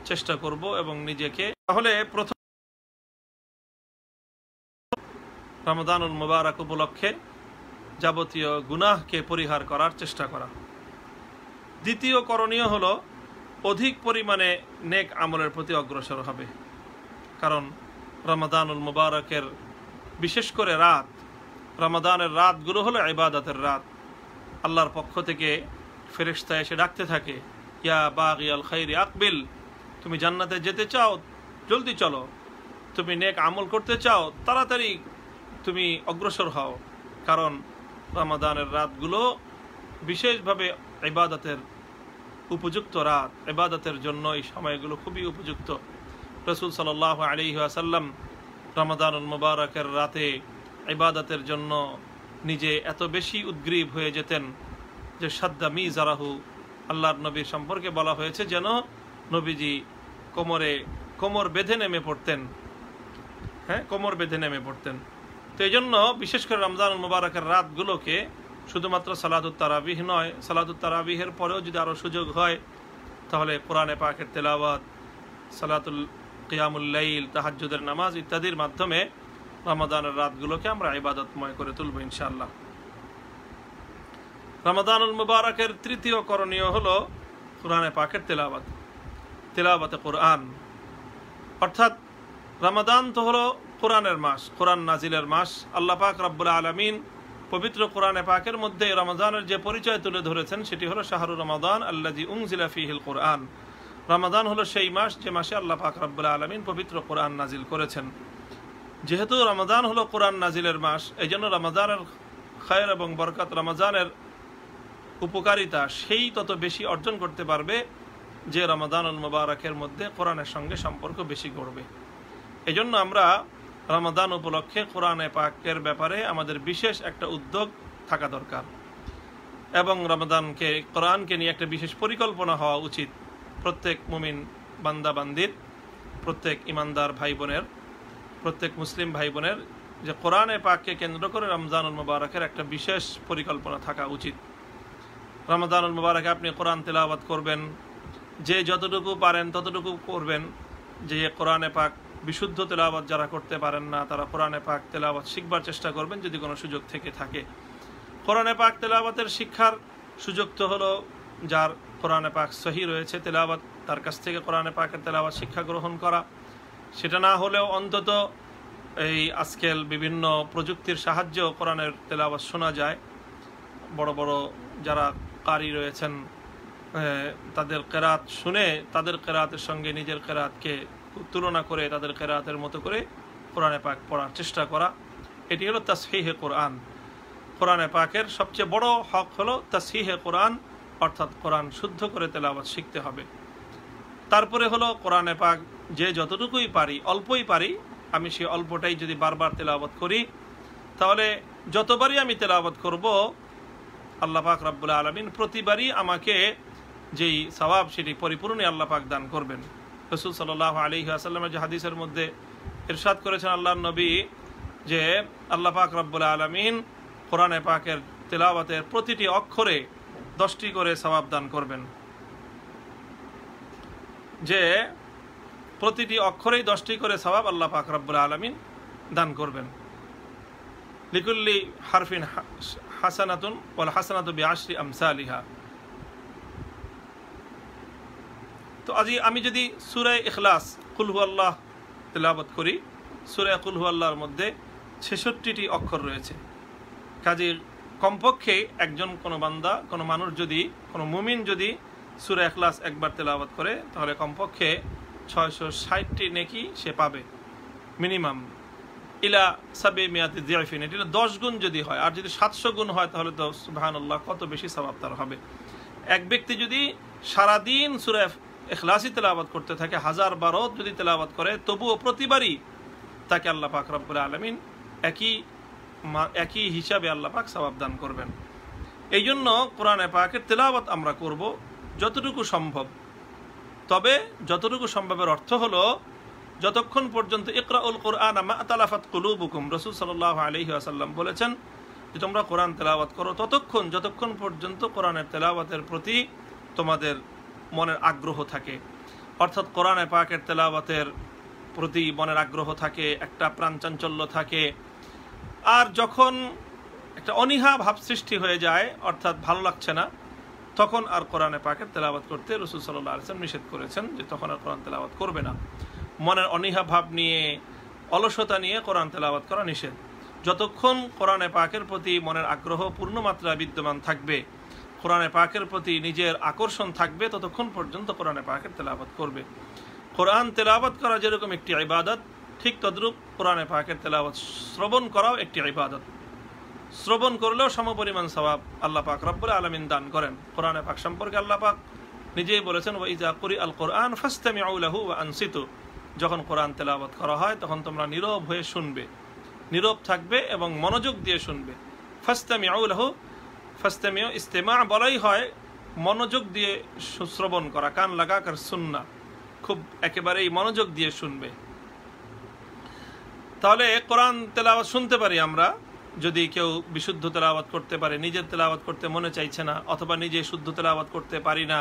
চেষ্টা করব এবং নিজেকে, তাহলে প্রথম রমাদানুল মুবারক উপলক্ষে যাবতীয় গুনাহকে পরিহার করার চেষ্টা করা। দ্বিতীয় করণীয় হলো অধিক পরিমাণে নেক আমলের প্রতি অগ্রসর হবে, কারণ রমাদানুল মুবারকের বিশেষ করে রাত, রমাদানের রাতগুলো হলো ইবাদতের রাত। আল্লাহর পক্ষ থেকে ফেরেশতা এসে ডাকতে থাকে, ইয়া বাগিয়াল খাইরি আকবিল, তুমি জান্নাতে যেতে চাও জলদি চলো, তুমি নেক আমল করতে চাও তাড়াতাড়ি তুমি অগ্রসর হও, কারণ রমাদানের রাতগুলো বিশেষভাবে ইবাদতের উপযুক্ত রাত, ইবাদতের জন্য এই সময়গুলো খুবই উপযুক্ত। রাসূল সাল্লাল্লাহু আলাইহি ওয়াসাল্লাম রমাদানুল মুবারকের রাতে ইবাদতের জন্য নিজে এত বেশি উদ্গ্রীব হয়ে যেতেন যে সাদ্দা মিজারাহু, আল্লাহর নবীর সম্পর্কে বলা হয়েছে যেন নবীজি কোমর বেঁধে নেমে পড়তেন, কোমর বেঁধে নেমে পড়তেন। তো এই জন্য বিশেষ করে রমজানুল মুবারকের রাতগুলোকে শুধুমাত্র সালাতুত তারাবিহ নয়, সালাতুত তারাবিহের পরেও যদি আরও সুযোগ হয় তাহলে কোরআনে পাকের তেলাওয়াত, সালাতুল কিয়ামুল লাইল, তাহাজ্জুদের নামাজ ইত্যাদির মাধ্যমে রমাদানের রাতগুলোকে আমরা ইবাদতময় করে তুলব ইনশাআল্লাহ। রমাদানুল মুবারকের তৃতীয় করণীয় হলো কোরআনে পাকের তেলাওয়াতে কোরআন। অর্থাৎ রমাদান তো হলো কোরআনের মাস, কোরআন নাজিলের মাস। আল্লাহ পাক রব্বুল আলামিন পবিত্র কোরআনে পাকের মধ্যে রমাদানের যে পরিচয় তুলে ধরেছেন সেটি হলো শাহরুর রমাদান আল্লাযী উনজিলা ফীহিল কোরআন। রমাদান হলো সেই মাস যে মাসে আল্লাহ পাক রব্বুল আলামিন পবিত্র কোরআন নাজিল করেছেন। যেহেতু রমাদান হলো কোরআন নাজিলের মাস, এই জন্য রমাদানের খায়ের এবং বরকত, রমাদানের উপকারিতা সেই তত বেশি অর্জন করতে পারবে যে রমাদানুল মুবারকের মধ্যে কোরআনের সঙ্গে সম্পর্ক বেশি গড়বে। এই জন্য আমরা রমাদান উপলক্ষে কোরআনে পাকের ব্যাপারে আমাদের বিশেষ একটা উদ্যোগ থাকা দরকার এবং কোরআনকে নিয়ে একটা বিশেষ পরিকল্পনা হওয়া উচিত প্রত্যেক মুমিন বান্দা বান্দির, প্রত্যেক ইমানদার ভাই বোনের, প্রত্যেক মুসলিম ভাই বোনের, যে কোরআনে পাককে কেন্দ্র করে রমজানুল মুবারকের একটা বিশেষ পরিকল্পনা থাকা উচিত। রমাদানুল মুবারকে আপনি কোরআন তেলাওয়াত করবেন, যে যতটুকু পারেন ততটুকু করবেন, যে কোরআনে পাক বিশুদ্ধ তেলাওয়াত যারা করতে পারেন না তারা কোরআনে পাক তেলাওয়াত শিখবার চেষ্টা করবেন যদি কোনো সুযোগ থেকে থাকে। কোরআনে পাক তেলাওয়াতের শিক্ষার সুযোগ তো হলো যার কোরআনে পাক সহি রয়েছে তেলাওয়াত, তার কাছ থেকে কোরআনে পাকের তেলাওয়াত শিক্ষা গ্রহণ করা। সেটা না হলেও অন্তত এই আজকাল বিভিন্ন প্রযুক্তির সাহায্যেও কোরআনের তেলাওয়াত শোনা যায়। বড় বড় যারা কারি রয়েছেন তাদের কেরাত শুনে তাদের কেরাতের সঙ্গে নিজের কেরাতকে তুলনা করে তাদের কেরাতের মতো করে কোরআনে পাক পড়ার চেষ্টা করা, এটি হলো তাসহিহে কোরআন। কোরআনে পাকের সবচেয়ে বড় হক হলো তাসহিহে কোরআন, অর্থাৎ কোরআন শুদ্ধ করে তেলাওয়াত শিখতে হবে। তারপরে হলো কোরআনে পাক যে যতটুকুই পারি, অল্পই পারি, আমি সেই অল্পটাই যদি বারবার তেলাওয়াত করি তাহলে যতবারই আমি তেলাওয়াত করব আল্লাহ পাক রব্বুল আলামিন প্রতিবারই আমাকে যেই সওয়াব সেটি পরিপূর্ণই আল্লাহ পাক দান করবেন। রাসূল সাল্লাল্লাহু আলাইহি ওয়াসাল্লামের যে হাদিসের মধ্যে ইরশাদ করেছেন আল্লাহর নবী যে আল্লাহ পাক রব্বুল আলামিন কোরআনে পাকের তেলাওয়াতের প্রতিটি অক্ষরে 10টি করে সওয়াব দান করবেন, যে প্রতিটি অক্ষরেই 10টি করে সওয়াব আল্লাহ পাক রব্বুল আলামিন দান করবেন। লিকুল্লি হারফিন হাসানাতুন ওয়াল হাসানাতু বিআশরি আমসালিহা। তো আজ আমি যদি সূরা ইখলাস কুল হুয়াল্লাহ তেলাওয়াত করি, সূরা কুল হুয়াল্লাহর মধ্যে 66টি অক্ষর রয়েছে। কাজেই কমপক্ষে একজন কোনো বান্দা, কোনো মানুষ যদি, কোনো মুমিন যদি সূরা ইখলাস একবার তেলাওয়াত করে তাহলে কমপক্ষে 660টি নেকি সে পাবে মিনিমাম, ইলা 700 যিআফিন। এটা 10 গুণ যদি হয়, আর যদি 700 গুণ হয় তাহলে তো সুবহানাল্লাহ কত বেশি সওয়াব তার হবে। এক ব্যক্তি যদি সারাদিন সূরা ইখলাসই তেলাওয়াত করতে থাকে, 1000 বারও যদি তেলাওয়াত করে, তবুও প্রতিবারই তাকে আল্লাহ পাক রব্বুল আলামিন একই হিসাবে আল্লাহ পাক সওয়াব দান করবেন। এই জন্য কোরআনে পাকের তেলাওয়াত আমরা করব যতটুকু সম্ভব। তবে যতটুকু সম্ভবের অর্থ হলো যতক্ষণ পর্যন্ত ইকরাউল কোরআন মা তালাফাত কুলুবুকুম, রাসূল সাল্লাল্লাহু আলাইহি ওয়াসাল্লাম বলেছেন যে তোমরা কোরআন তেলাওয়াত করো যতক্ষণ পর্যন্ত কোরআনের তেলাওয়াতের প্রতি তোমাদের মনের আগ্রহ থাকে, অর্থাৎ কোরআনে পাকের তেলাওয়াতের প্রতি মনের আগ্রহ থাকে, একটা প্রাণচাঞ্চল্য থাকে। আর যখন একটা অনীহা ভাব সৃষ্টি হয়ে যায়, অর্থাৎ ভালো লাগছে না, তখন আর কোরআনে পাকের তেলাওয়াত করতে রাসূল সাল্লাল্লাহু আলাইহি ওয়াসাল্লাম নিষেধ করেছেন যে তখন আর কোরআন তেলাওয়াত করবে না। মনের অনীহা ভাব নিয়ে, অলসতা নিয়ে কোরআন তেলাওয়াত করা নিষেধ। যতক্ষণ কোরআনে পাকের প্রতি মনের আগ্রহ পূর্ণমাত্রায় বিদ্যমান থাকবে, কোরআনে পাকের প্রতি নিজের আকর্ষণ থাকবে, ততক্ষণ পর্যন্ত কোরআনে পাকের তেলাওয়াত করবে। কোরআন তেলাওয়াত করা যেরকম একটি ইবাদত, ঠিক তদ্রূপ কোরআনে পাকের তেলাওয়াত শ্রবণ করাও একটি ইবাদত। শ্রবণ করলেও সমপরিমাণ সওয়াব আল্লাহ পাক রব্বুল আলামিন দান করেন। কোরআনে পাক সম্পর্কে আল্লাহ পাক নিজেই বলেছেন ওয়া ইযা কুরিআল কোরআন ফাসতামিউ লাহু ওয়া আনসিতু, যখন কোরআন তেলাওয়াত করা হয় তখন তোমরা নীরব হয়ে শুনবে, নীরব থাকবে এবং মনোযোগ দিয়ে শুনবে। ফাসতামিউ লাহু, ফাসতামিউ ইস্তিমা বলাই হয় মনোযোগ দিয়ে শ্রবণ করা, কান লাগাকার সুন্নাহ, খুব একেবারেই মনোযোগ দিয়ে শুনবে। তাহলে কোরআন তেলাওয়াত শুনতে পারি আমরা যদি কেউ বিশুদ্ধ তেলাওয়াত করতে পারে, নিজের তেলাওয়াত করতে মনে চাইছে না অথবা নিজে শুদ্ধ তেলাওয়াত করতে পারি না,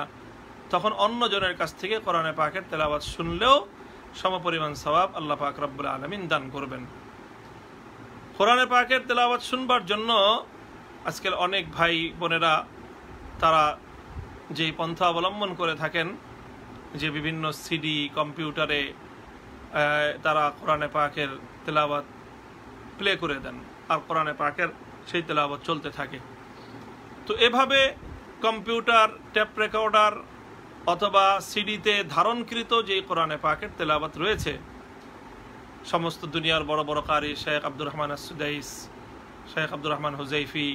তখন অন্য জনের কাছ থেকে কোরআনে পাকের তেলাওয়াত শুনলেও সমপরিমাণ সওয়াব আল্লাহ পাক রব্বুল আলামিন দান করবেন। কোরআনে পাকের তেলাওয়াত শুনবার জন্য আজকাল অনেক ভাই বোনেরা তারা যেই পন্থা অবলম্বন করে থাকেন, যে বিভিন্ন সিডি কম্পিউটারে তারা কোরআনে পাকের তেলাওয়াত প্লে করে দেন আর কোরআনে পাকের সেই তেলাওয়াত চলতে থাকে। তো এভাবে কম্পিউটার, টেপ রেকর্ডার অথবা সিডিতে ধারণকৃত যে কোরআনে পাকের তেলাওয়াত রয়েছে, সমস্ত দুনিয়ার বড় বড় কারি শেখ আব্দুর রহমান আস-সুদাইস, শেখ আব্দুর রহমান হুজাইফি,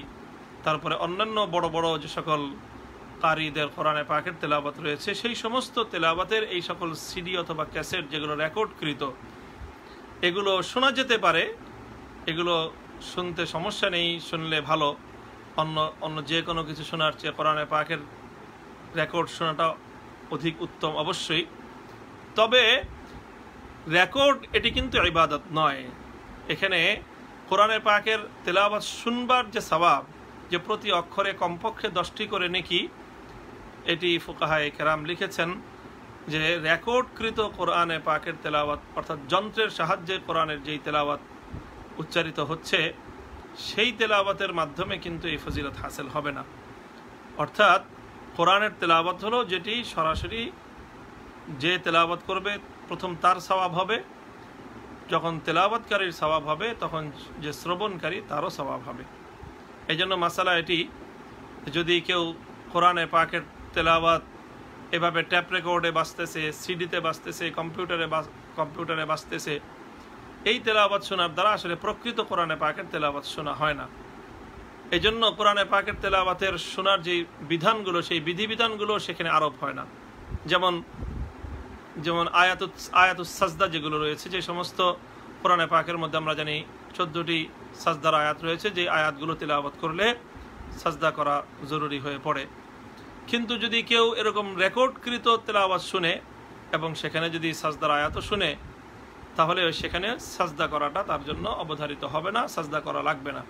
তারপরে অন্যান্য বড় বড় যে সকল কারিদের কোরআনে পাকের তেলাওয়াত রয়েছে, সেই সমস্ত তেলাওয়াতের এই সকল সিডি অথবা ক্যাসেট যেগুলো রেকর্ডকৃত, এগুলো শোনা যেতে পারে। এগুলো শুনতে সমস্যা নেই, শুনলে ভালো। অন্য যে কোনো কিছু শোনার চেয়ে কোরআনে পাকের রেকর্ড শোনাটা অধিক উত্তম অবশ্যই। তবে রেকর্ড এটি কিন্তু ইবাদত নয়। এখানে কোরআনে পাকের তেলাওয়াত শুনবার যে সওয়াব, যে প্রতি অক্ষরে কমপক্ষে 10টি করে নেকি, এটি ফুকাহায়ে কেরাম লিখেছেন যে রেকর্ডকৃত কোরআনে পাকের তেলাওয়াত অর্থাৎ যন্ত্রের সাহায্যে কোরআনের যেই তেলাওয়াত উচ্চারিত হচ্ছে সেই তেলাওয়াতের মাধ্যমে কিন্তু এই ফজিলত হাসিল হবে না। অর্থাৎ কোরআনের তেলাওয়াত হলো যেটি সরাসরি যে তেলাওয়াত করবে প্রথম তার সওয়াব হবে, যখন তেলাওয়াতকারীর সওয়াব হবে তখন যে শ্রবণকারী তারও সওয়াব হবে। এই জন্য মাসালা এটি, যদি কেউ কোরআনে পাকের তেলাওয়াত এভাবে ট্যাপ রেকর্ডে বাজতেছে, সিডিতে বাজতেছে, কম্পিউটারে বাজতেছে, এই তেলাওয়াত শোনার দ্বারা আসলে প্রকৃত কোরআনে পাকের তেলাওয়াত শোনা হয় না। এই জন্য কোরআনে পাকের তেলাওয়াতের শোনার যে বিধানগুলো সেই বিধিবিধানগুলো সেখানে আরোপ হয় না। যেমন যেমন আয়াতুস সাজদা যেগুলো রয়েছে, যে সমস্ত কোরআনে পাকের মধ্যে আমরা জানি 14টি সাজদার আয়াত রয়েছে, যে আয়াতগুলো তেলাওয়াত করলে সাজদা করা জরুরি হয়ে পড়ে। কিন্তু যদি কেউ এরকম রেকর্ডকৃত তেলাওয়াত শুনে এবং সেখানে যদি সাজদার আয়াতও শুনে, তাহলে সেখানে সাজদা করাটা তার জন্য অবধারিত হবে না, সাজদা করা লাগবে না।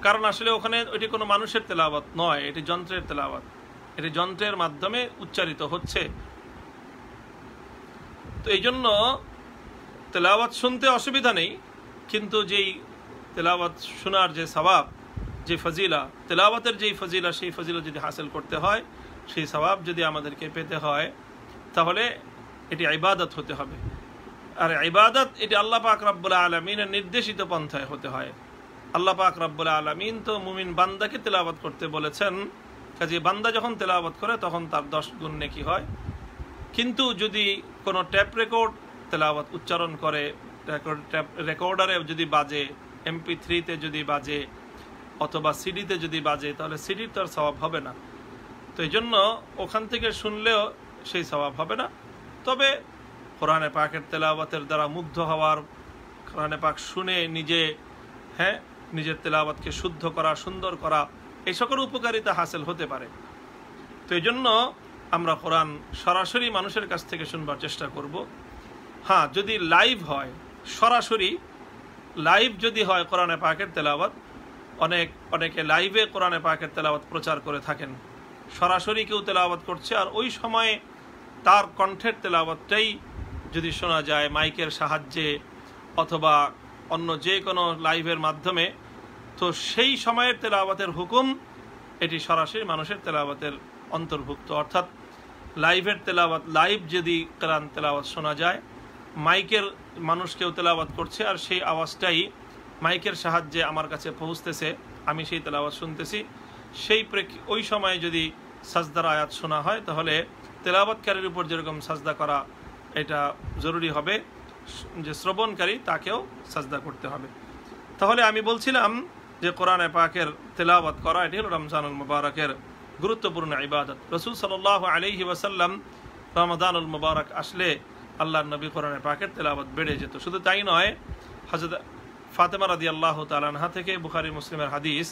কারণ আসলে ওখানে ওইটি কোনো মানুষের তেলাওয়াত নয়, এটি যন্ত্রের তেলাওয়াত, এটি যন্ত্রের মাধ্যমে উচ্চারিত হচ্ছে। তো এই জন্য তেলাওয়াত শুনতে অসুবিধা নেই, কিন্তু যেই তেলাওয়াত শোনার যে সওয়াব, যে ফজিলা, তেলাওয়াতের যেই ফজিলা, সেই ফজিলা যদি হাসিল করতে হয়, সেই সওয়াব যদি আমাদেরকে পেতে হয়, তাহলে এটি ইবাদত হতে হবে। আর ইবাদত এটি আল্লাহ পাক রব্বুল আলামিনের নির্দেশিত পন্থায় হতে হয়। আল্লাহ পাক রব্বুল আলামিন তো মুমিন বান্দাকে তেলাওয়াত করতে বলেছেন, কাজে বান্দা যখন তেলাওয়াত করে তখন তার 10 গুণ নেকি হয়। কিন্তু যদি কোনো ট্যাপ রেকর্ড তেলাওয়াত উচ্চারণ করে, রেকর্ডারে যদি বাজে, MP3-তে যদি বাজে অথবা সিডিতে যদি বাজে, তাহলে সিডির তো আর সওয়াব হবে না। তো এই জন্য ওখান থেকে শুনলেও সেই সওয়াব হবে না। তবে কোরআনে পাকের তেলাওয়াতের দ্বারা মুগ্ধ হওয়ার, কোরআনে পাক শুনে নিজের তেলাওয়াতকে শুদ্ধ করা, সুন্দর করা, এই সকল উপকারিতা হাসিল হতে পারে। তো এই জন্য আমরা কোরআন সরাসরি মানুষের কাছ থেকে শুনবার চেষ্টা করব। হ্যাঁ, যদি লাইভ হয়, সরাসরি লাইভ যদি হয় কোরআনে পাকের তেলাওয়াত, অনেকে লাইভে কোরআনে পাকের তেলাওয়াত প্রচার করে থাকেন। সরাসরি কেউ তেলাওয়াত করছে আর ওই সময়ে তার কণ্ঠের তেলাওয়াতটাই যদি শোনা যায় মাইকের সাহায্যে অথবা অন্য যে কোনো লাইভের মাধ্যমে, তো সেই সময়ের তেলাওয়াতের হুকুম এটি সরাসরি মানুষের তেলাওয়াতের অন্তর্ভুক্ত। অর্থাৎ লাইভের তেলাওয়াত, লাইভ যদি কোরআন তেলাওয়াত শোনা যায়, মাইকের মানুষ কেউ তেলাওয়াত করছে আর সেই আওয়াজটাই মাইকের সাহায্যে আমার কাছে পৌঁছতেছে, আমি সেই তেলাওয়াত শুনতেছি, ওই সময়ে যদি সাজদার আয়াত শোনা হয়, তাহলে তেলাওয়াতকারীর উপর যেরকম সাজদা করা এটা জরুরি হবে, যে শ্রবণকারী তাকেও সাজদা করতে হবে। তাহলে আমি বলছিলাম যে কোরআনে পাকের তেলাওয়াত করা এটি হলো রমজানুল মুবারকের গুরুত্বপূর্ণ ইবাদত। রাসূল সাল্লাল্লাহু আলাইহি ওয়াসাল্লাম রমাদানুল মুবারক আসলে আল্লাহর নবী কোরআনে পাকের তেলাওয়াত বেড়ে যেত। শুধু তাই নয়, হযরত ফাতেমা রাদিয়াল্লাহু তাআলা আনহা থেকে বুখারী মুসলিমের হাদিস,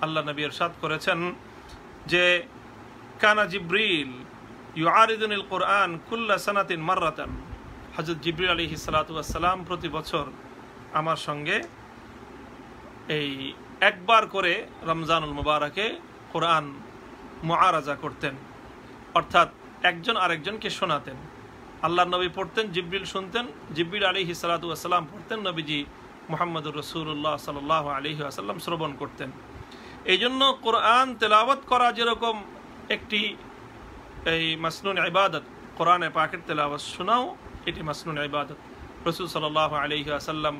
আল্লাহ নবী ইরশাদ করেছেন যে কানা জিবরিল ইউআরিদুনিল কুরআন কুল্লা সানাতিন মাররাতান। হযরত জিবরিল আলাইহিস সালাতু ওয়াস সালাম প্রতি বছর আমার সঙ্গে এই একবার করে রমজানুল মুবারকে কোরআন মুআরাজা করতেন, অর্থাৎ একজন আরেকজনকে শোনাতেন। আল্লাহর নবী পড়তেন, জিবরিল শুনতেন, জিবরিল আলাইহিস সালাতু ওয়াস সালাম পড়তেন, নবীজি মুহাম্মদুর রাসূলুল্লাহ সাল্লাল্লাহু আলাইহি ওয়াসাল্লাম শ্রবণ করতেন। এই জন্য কোরআন তেলাওয়াত করা যেরকম একটি এই মাসনুন ইবাদত, কোরআনে পাকের তেলাওয়াত শোনাও এটি মাসনুন ইবাদত। রাসূল সাল্লাল্লাহু আলাইহি ওয়াসাল্লাম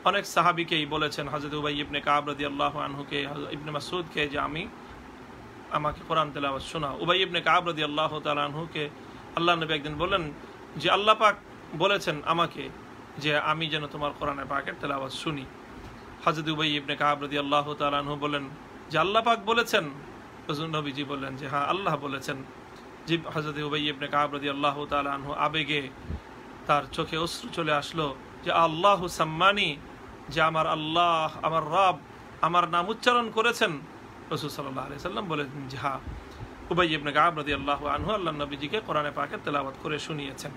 অনেক সাহাবীকেই বলেছেন, হযরত উবাই ইবনে কাব রাদিয়াল্লাহু আনহুকে, হযরত ইবনে মাসউদকে, যে আমাকে কোরআন তেলাওয়াত শোনাও। উবাই ইবনে কাব রাদিয়াল্লাহু তাআলা আনহুকে আল্লাহ নবী একদিন বললেন যে আল্লাহ পাক বলেছেন আমাকে যে আমি যেন তোমার কোরআনে পাকের তেলাওয়াত শুনি। হযরত উবাই ইবনে কাব রাদিয়াল্লাহু তাআলা আনহু বলেন যে আল্লাহ পাক বলেছেন? রাসূল নবীজি বললেন যে হ্যাঁ, আল্লাহ বলেছেন। হযরত উবাই ইবনে কাব রাদিয়াল্লাহু তাআলা আনহু আবেগে তার চোখে অশ্রু চলে আসলো যে আল্লাহু সাম্মানি, যে আমার আল্লাহ, আমার রব আমার নাম উচ্চারণ করেছেন। রাসূল সাল্লাল্লাহু আলাইহি সাল্লাম বলেন যে হ্যাঁ, উবাই ইবনে কাব রাদিয়াল্লাহু আনহু আল্লাহ নবীজিকে কোরআনে পাকের তেলাওয়াত করে শুনিয়েছেন।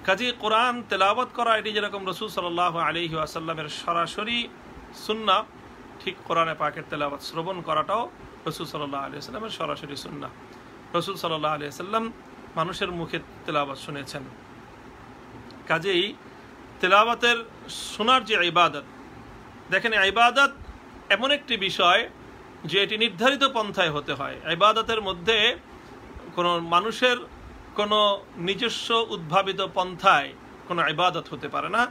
কাজেই কোরআন তেলাওয়াত করা এটি যেরকম রাসূল সাল্লাল্লাহু আলাইহি ওয়াসাল্লামের সরাসরি সুন্নাহ, ঠিক কোরআনে পাকের তেলাওয়াত শ্রবণ করাটাও রাসূল সাল্লাল্লাহু আলাইহি ওয়াসাল্লামের সরাসরি সুন্নাহ। রাসূল সাল্লাল্লাহু আলাইহি ওয়াসাল্লাম মানুষের মুখে তেলাওয়াত শুনেছেন। কাজেই তেলাওয়াতের শোনার যে ইবাদত, দেখেন ইবাদত এমন একটি বিষয় যে এটি নির্ধারিত পন্থায় হতে হয়। ইবাদতের মধ্যে কোনো মানুষের কোনো নিজস্ব উদ্ভাবিত পন্থায় কোনো ইবাদত হতে পারে না।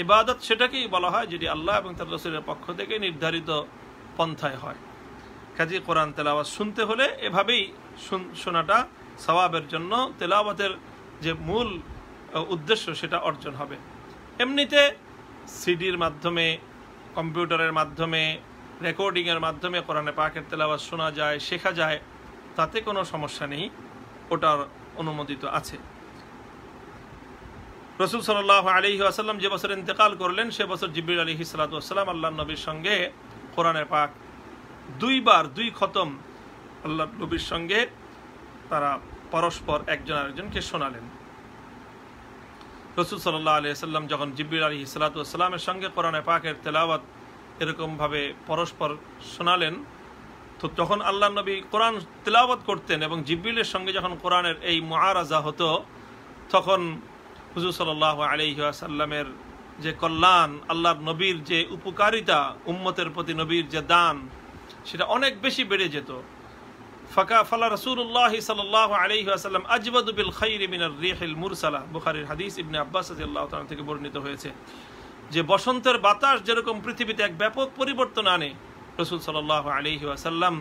ইবাদত সেটাকেই বলা হয় যেটি আল্লাহ এবং তার রাসূলের পক্ষ থেকে নির্ধারিত পন্থায় হয়। কাজেই কোরআন তেলাওয়াত শুনতে হলে এভাবেই শোনাটা সওয়াবের জন্য তেলাওয়াতের যে মূল উদ্দেশ্য সেটা অর্জন হবে। এমনিতে সিডির মাধ্যমে, কম্পিউটারের মাধ্যমে, রেকর্ডিংয়ের মাধ্যমে কোরআনে পাকের তেলাওয়াত শোনা যায়, শেখা যায়, তাতে কোনো সমস্যা নেই, ওটার অনুমোদিত আছে। রাসূল সাল্লাল্লাহু আলাইহি ওয়াসাল্লাম যে বছর ইন্তেকাল করলেন সে বছর জিবরিল আলাইহিস সালাতু ওয়াসসালাম আল্লাহর নবীর সঙ্গে কোরআনে পাক 2 খতম আল্লাহর নবীর সঙ্গে তারা পরস্পর একজন আরেকজনকে শোনালেন। রাসূল সাল্লাল্লাহু আলাইহি ওয়াসাল্লাম যখন জিবরিল আলাইহিস সালাতু ওয়াসসালামের সঙ্গে কোরআনে পাকের তেলাওয়াত এরকমভাবে পরস্পর শোনালেন, তো তখন আল্লাহর নবী কোরআন তেলাওয়াত করতেন এবং জিবরিলের সঙ্গে যখন কোরআনের এই মুআরাজা হতো তখন হুজুর সাল্লাল্লাহু আলাইহি ওয়াসাল্লামের যে কল্যাণ, আল্লাহর নবীর যে উপকারিতা, উম্মতের প্রতি নবীর যে দান, সেটা অনেক বেশি বেড়ে যেত। ফালা রাসূলুল্লাহ সাল্লাল্লাহু আলাইহি ওয়াসাল্লাম আজওয়াদু বিল খাইরি মিনার রিহিল মুরসালা, বুখারীর হাদিস, ইবনে আব্বাস রাদিয়াল্লাহু তাআলা থেকে বর্ণিত হয়েছে যে বসন্তের বাতাস যেরকম পৃথিবীতে এক ব্যাপক পরিবর্তন আনে, রাসূল সাল্লাল্লাহু আলাইহি ওয়াসাল্লাম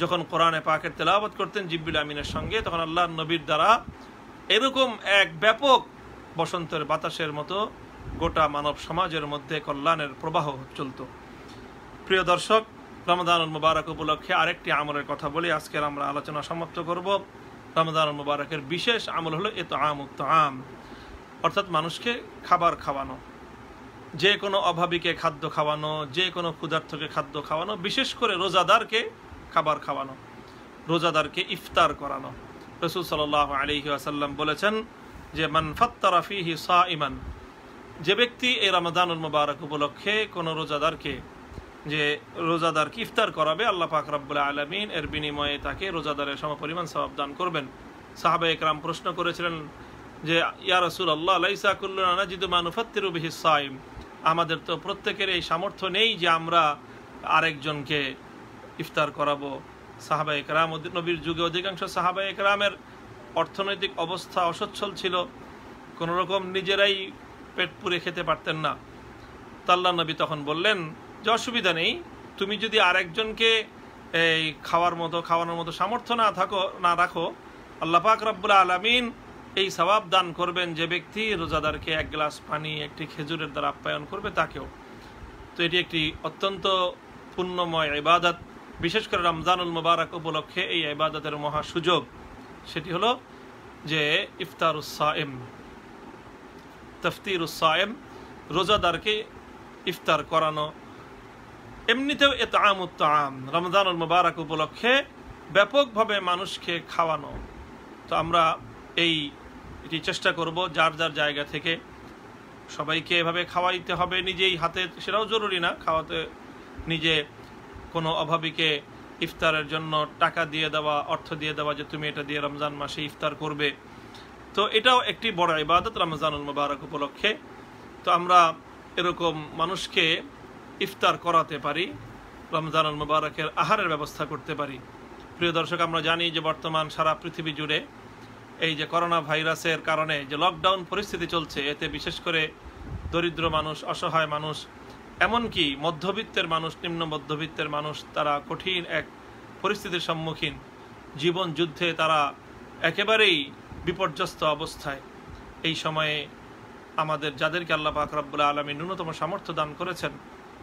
যখন কোরআনে পাকের তেলাওয়াত করতেন জিবরিল আমিনের সঙ্গে, তখন আল্লাহর নবীর দ্বারা এরকম এক ব্যাপক বসন্তের বাতাসের মতো গোটা মানব সমাজের মধ্যে কল্যাণের প্রবাহ চলত। প্রিয় দর্শক, রমাদানুল মুবারক উপলক্ষে আরেকটি আমলের কথা বলি, আজকের আমরা আলোচনা সমাপ্ত করব। রমাদানুল মুবারকের বিশেষ আমল হলো ইতআমুত তাআম, অর্থাৎ মানুষকে খাবার খাওয়ানো, যে কোনো অভাবীকে খাদ্য খাওয়ানো, যে কোনো ক্ষুধার্তকে খাদ্য খাওয়ানো, বিশেষ করে রোজাদারকে খাবার খাওয়ানো, রোজাদারকে ইফতার করানো। রাসূল সাল্লাল্লাহু আলাইহি ওয়াসাল্লাম বলেছেন যে মান ফাত্তারা ফীহি সাইমান, যে ব্যক্তি এই রমাদানুল মুবারক উপলক্ষে কোনো রোজাদারকে ইফতার করাবে, আল্লাহ পাক রব্বুল আলামিন এর বিনিময়ে তাকে রোজাদারের সমপরিমাণ সওয়াব দান করবেন। সাহাবায়ে কেরাম প্রশ্ন করেছিলেন যে ইয়া রাসূলুল্লাহ লাইসা কুল্লুনা নাজিদু মা নুফাত্তিরু বিহি সাইম, আমাদের তো প্রত্যেকের এই সামর্থ্য নেই যে আমরা আরেকজনকে ইফতার করাবো। সাহাবায়ে কেরাম, নবীর যুগে অধিকাংশ সাহাবায়ে কেরামের অর্থনৈতিক অবস্থা অসচ্ছল ছিল, কোনো রকম নিজেরাই পেট পুরে খেতে পারতেন না। আল্লাহর নবী তখন বললেন যে অসুবিধা নেই, তুমি যদি আরেকজনকে এই খাওয়ানোর মতো সামর্থ্য না রাখো, আল্লাহ পাক রব্বুল আলামিন এই সওয়াব দান করবেন যে ব্যক্তি রোজাদারকে এক গ্লাস পানি, একটি খেজুরের দ্বারা আপ্যায়ন করবে তাকেও। তো এটি একটি অত্যন্ত পুণ্যময় ইবাদত, বিশেষ করে রমজানুল মুবারক উপলক্ষে এই ইবাদতের মহা সুযোগ। সেটি হলো যে ইফতারুস সাইম, তাফতিরুস সাইম, রোজাদারকে ইফতার করানো। এমনিতেও ইতআমুত তাআম, রমজানুল মুবারক উপলক্ষে ব্যাপকভাবে মানুষকে খাওয়ানো। তো আমরা এটি চেষ্টা করব যার যার জায়গা থেকে সবাইকে এভাবে খাওয়াইতে হবে, নিজেই হাতে, সেটাও জরুরি না খাওয়াতে, নিজে কোনো অভাবীকে ইফতারের জন্য টাকা দিয়ে দেওয়া, অর্থ দিয়ে দেওয়া যে তুমি এটা দিয়ে রমজান মাসে ইফতার করবে, তো এটাও একটি বড় ইবাদত রমজানুল মুবারক উপলক্ষে। তো আমরা এরকম মানুষকে ইফতার করাতে পারি, রমজানুল মুবারকের আহারের ব্যবস্থা করতে পারি। প্রিয় দর্শক, আমরা জানি যে বর্তমান সারা পৃথিবী জুড়ে এই যে করোনা ভাইরাসের কারণে যে লকডাউন পরিস্থিতি চলছে, এতে বিশেষ করে দরিদ্র মানুষ, অসহায় মানুষ, এমনকি মধ্যবিত্তের মানুষ, নিম্ন মধ্যবিত্তের মানুষ, তারা কঠিন এক পরিস্থিতির সম্মুখীন, জীবন যুদ্ধে তারা একেবারেই বিপর্যস্ত অবস্থায়। এই সময়ে আমাদের যাদেরকে আল্লাহ পাক রব্বুল আলামিন ন্যূনতম সামর্থ্য দান করেছেন,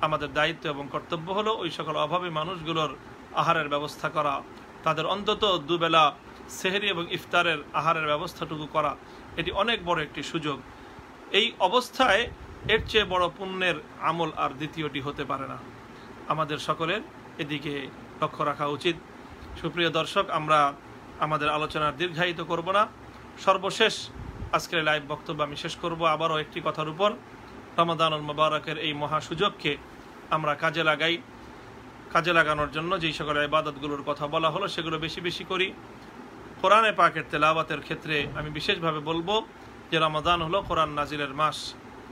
আমাদের দায়িত্ব এবং কর্তব্য হলো ওই সকল অভাবী মানুষগুলোর আহারের ব্যবস্থা করা, তাদের অন্তত দুবেলা সেহরি এবং ইফতারের আহারের ব্যবস্থাটুকু করা। এটি অনেক বড় একটি সুযোগ। এই অবস্থায় এর চেয়ে বড় পুণ্যের আমল আর দ্বিতীয়টি হতে পারে না। আমাদের সকলের এদিকে লক্ষ্য রাখা উচিত। সুপ্রিয় দর্শক, আমরা আমাদের আলোচনার দীর্ঘায়িত করব না। সর্বশেষ আজকের লাইভ বক্তব্য আমি শেষ করব আবারও একটি কথার উপর, রমাদানুল মুবারকের এই মহা সুযোগকে আমরা কাজে লাগাই। কাজে লাগানোর জন্য যেই সকল ইবাদতগুলোর কথা বলা হলো সেগুলো বেশি বেশি করি। কোরআনে পাকের তেলাওয়াতের ক্ষেত্রে আমি বিশেষভাবে বলবো যে রমাদান হলো কোরআন নাজিলের মাস।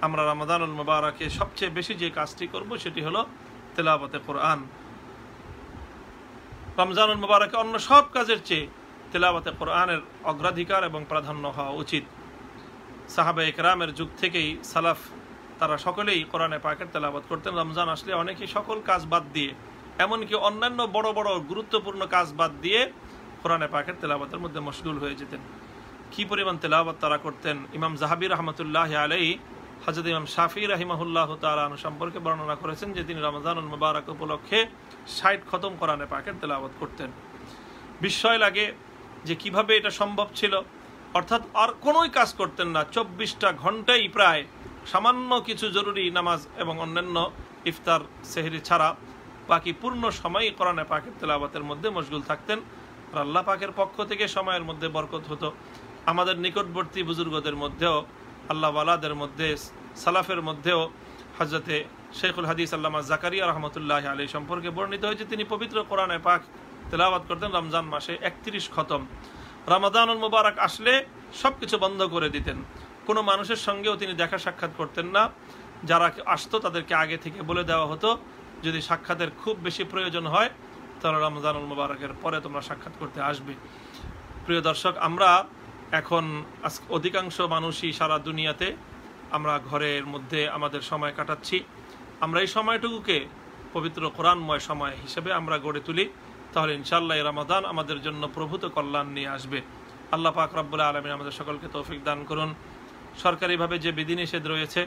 আমরা রমাদানুল মুবারাকে সবচেয়ে বেশি যে কাজটি করব সেটি হলো তেলাওয়াতে কোরআন। রমজানুল মুবারাকে অন্য সব কাজের চেয়ে তেলাওয়াতে কোরআনের অগ্রাধিকার এবং প্রাধান্য হওয়া উচিত। সাহাবায়ে কেরামের যুগ থেকেই সালাফ তারা সকলেই কোরআনে পাকের তেলাওয়াত করতেন। রমজান আসলে অনেকেই সকল কাজ বাদ দিয়ে, এমনকি অন্যান্য বড় বড় গুরুত্বপূর্ণ কাজ বাদ দিয়ে কোরআনে পাকের তেলাওয়াতের মধ্যে মশগুল হয়ে যেতেন। কি পরিমাণ তেলাওয়াত তারা করতেন! ইমাম যাহাবী রহমতুল্লাহ আলাইহি হযরত ইমাম শাফিঈ রাহিমাহুল্লাহ তাআলা সম্পর্কে বর্ণনা করেছেন যে তিনি রমজানুল মুবারক উপলক্ষে 60 খতম কোরআনে পাকের তেলাওয়াত করতেন। বিস্ময় লাগে যে কিভাবে এটা সম্ভব ছিল। অর্থাৎ আর কোনোই কাজ করতেন না, 24টা ঘন্টাই প্রায় সামান্য কিছু জরুরি নামাজ এবং অন্যান্য ইফতার সেহরি ছাড়া বাকি পূর্ণ সময়ই কোরআনে পাকের তেলাওয়াতের মধ্যে মশগুল থাকতেন। আর আল্লাহ পাকের পক্ষ থেকে সময়ের মধ্যে বরকত হতো। আমাদের নিকটবর্তী বুজুর্গদের মধ্যেও, আল্লাহ ওয়ালাদের মধ্যে, সালাফের মধ্যেও হযরতে শেখুল হাদিস আল্লামা জাকারিয়া রহমতুল্লাহ আলাইহি সম্পর্কে বর্ণিত হয়েছে তিনি পবিত্র কোরআনে পাক তেলাওয়াত করতেন রমজান মাসে 31 খতম। রমাদানুল মুবারক আসলে সবকিছু বন্ধ করে দিতেন। কোনো মানুষের সঙ্গেও তিনি দেখা সাক্ষাৎ করতেন না। যারা আসতো তাদেরকে আগে থেকে বলে দেওয়া হতো যদি সাক্ষাতের খুব বেশি প্রয়োজন হয় তাহলে রমজানুল মুবারকের পরে তোমরা সাক্ষাৎ করতে আসবে। প্রিয় দর্শক, আমরা এখন অধিকাংশ মানুষই সারা দুনিয়াতে আমরা ঘরের মধ্যে আমাদের সময় কাটাচ্ছি। আমরা এই সময়টুকুকে পবিত্র কোরআনময় সময় হিসেবে আমরা গড়ে তুলি, তাহলে ইনশাআল্লাহ এই রমাদান আমাদের জন্য প্রভূত কল্যাণ নিয়ে আসবে। আল্লাহ পাক রব্বুল আলামিন আমাদের সকলকে তৌফিক দান করুন। সরকারিভাবে যে বিধিনিষেধ রয়েছে,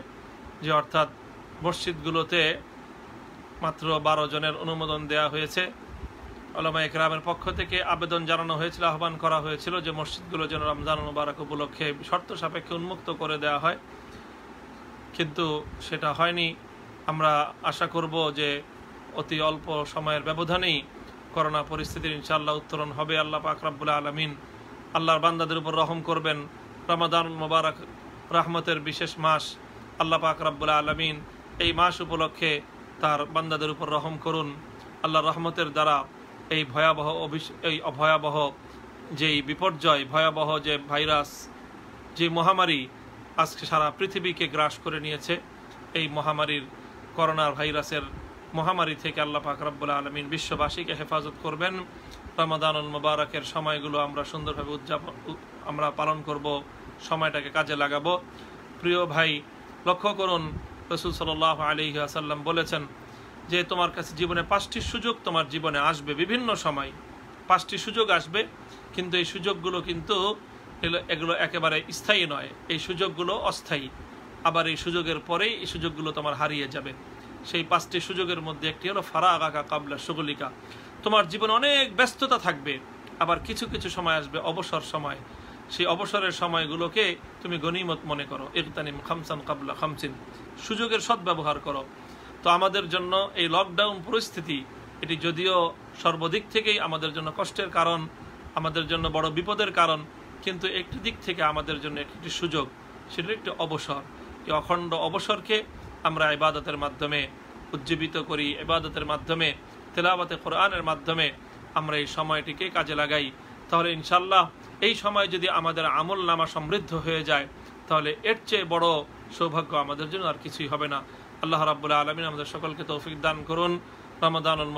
যে অর্থাৎ মসজিদগুলোতে মাত্র 12 জনের অনুমোদন দেওয়া হয়েছে, উলামায়ে কেরামের পক্ষ থেকে আবেদন জানানো হয়েছিল, আহ্বান করা হয়েছিল যে মসজিদগুলো যেন রমজান মুবারক উপলক্ষে শর্ত সাপেক্ষে উন্মুক্ত করে দেওয়া হয়, কিন্তু সেটা হয়নি। আমরা আশা করব যে অতি অল্প সময়ের ব্যবধানেই করোনা পরিস্থিতির ইনশাআল্লাহ উত্তরণ হবে। আল্লাহ পাক রব্বুল আলামিন আল্লাহর বান্দাদের উপর রহম করবেন। রমাদান মুবারক রহমতের বিশেষ মাস। আল্লাহ পাক রব্বুল আলামিন এই মাস উপলক্ষে তার বান্দাদের উপর রহম করুন। আল্লাহর রহমতের দ্বারা এই ভয়াবহ যেই বিপর্যয়, ভয়াবহ যে ভাইরাস, যে মহামারী আজকে সারা পৃথিবীকে গ্রাস করে নিয়েছে, এই মহামারীর করোনা ভাইরাসের মহামারী থেকে আল্লাহ পাক রব্বুল আলামিন বিশ্ববাসীকে হেফাজত করবেন। রমাদানুল মুবারকের সময়গুলো আমরা সুন্দরভাবে আমরা পালন করব, সময়টাকে কাজে লাগাবো। প্রিয় ভাই, লক্ষ্য করুন রাসূল সাল্লাল্লাহু আলাইহি ওয়াসাল্লাম বলেছেন যে তোমার কাছে জীবনে 5টি সুযোগ তোমার জীবনে আসবে, বিভিন্ন সময় 5টি সুযোগ আসবে, কিন্তু এই সুযোগগুলো কিন্তু এগুলো একেবারে স্থায়ী নয়, এই সুযোগগুলো অস্থায়ী। আবার এই সুযোগের পরেই এই সুযোগগুলো তোমার হারিয়ে যাবে। সেই 5টি সুযোগের মধ্যে একটি হলো ফারাগাকা কাবলা শুগলিকা। তোমার জীবনে অনেক ব্যস্ততা থাকবে, আবার কিছু কিছু সময় আসবে অবসর সময়। সেই অবসরের সময়গুলোকে তুমি গনিমত মনে করো। ইগতানিম খামসান কাবলা খামসিন, সুযোগের সদ্ব্যবহার করো। তো আমাদের জন্য এই লকডাউন পরিস্থিতি, এটি যদিও সর্বদিক থেকেই আমাদের জন্য কষ্টের কারণ, আমাদের জন্য বড় বিপদের কারণ, কিন্তু একটি দিক থেকে আমাদের জন্য একটি সুযোগ, সেটা একটি অবসর। এই অখণ্ড অবসরকে আমরা ইবাদতের মাধ্যমে উজ্জীবিত করি, ইবাদতের মাধ্যমে, তেলাওয়াতে কোরআনের মাধ্যমে আমরা এই সময়টিকে কাজে লাগাই, তাহলে ইনশাআল্লাহ এই সময় যদি আমাদের আমল নামা সমৃদ্ধ হয়ে যায়, তাহলে এর চেয়ে বড় সৌভাগ্য আমাদের জন্য আর কিছুই হবে না। আল্লাহ রাব্বুল আলামিন আমাদের সকলকে তৌফিক দান করুন। রমাদানুল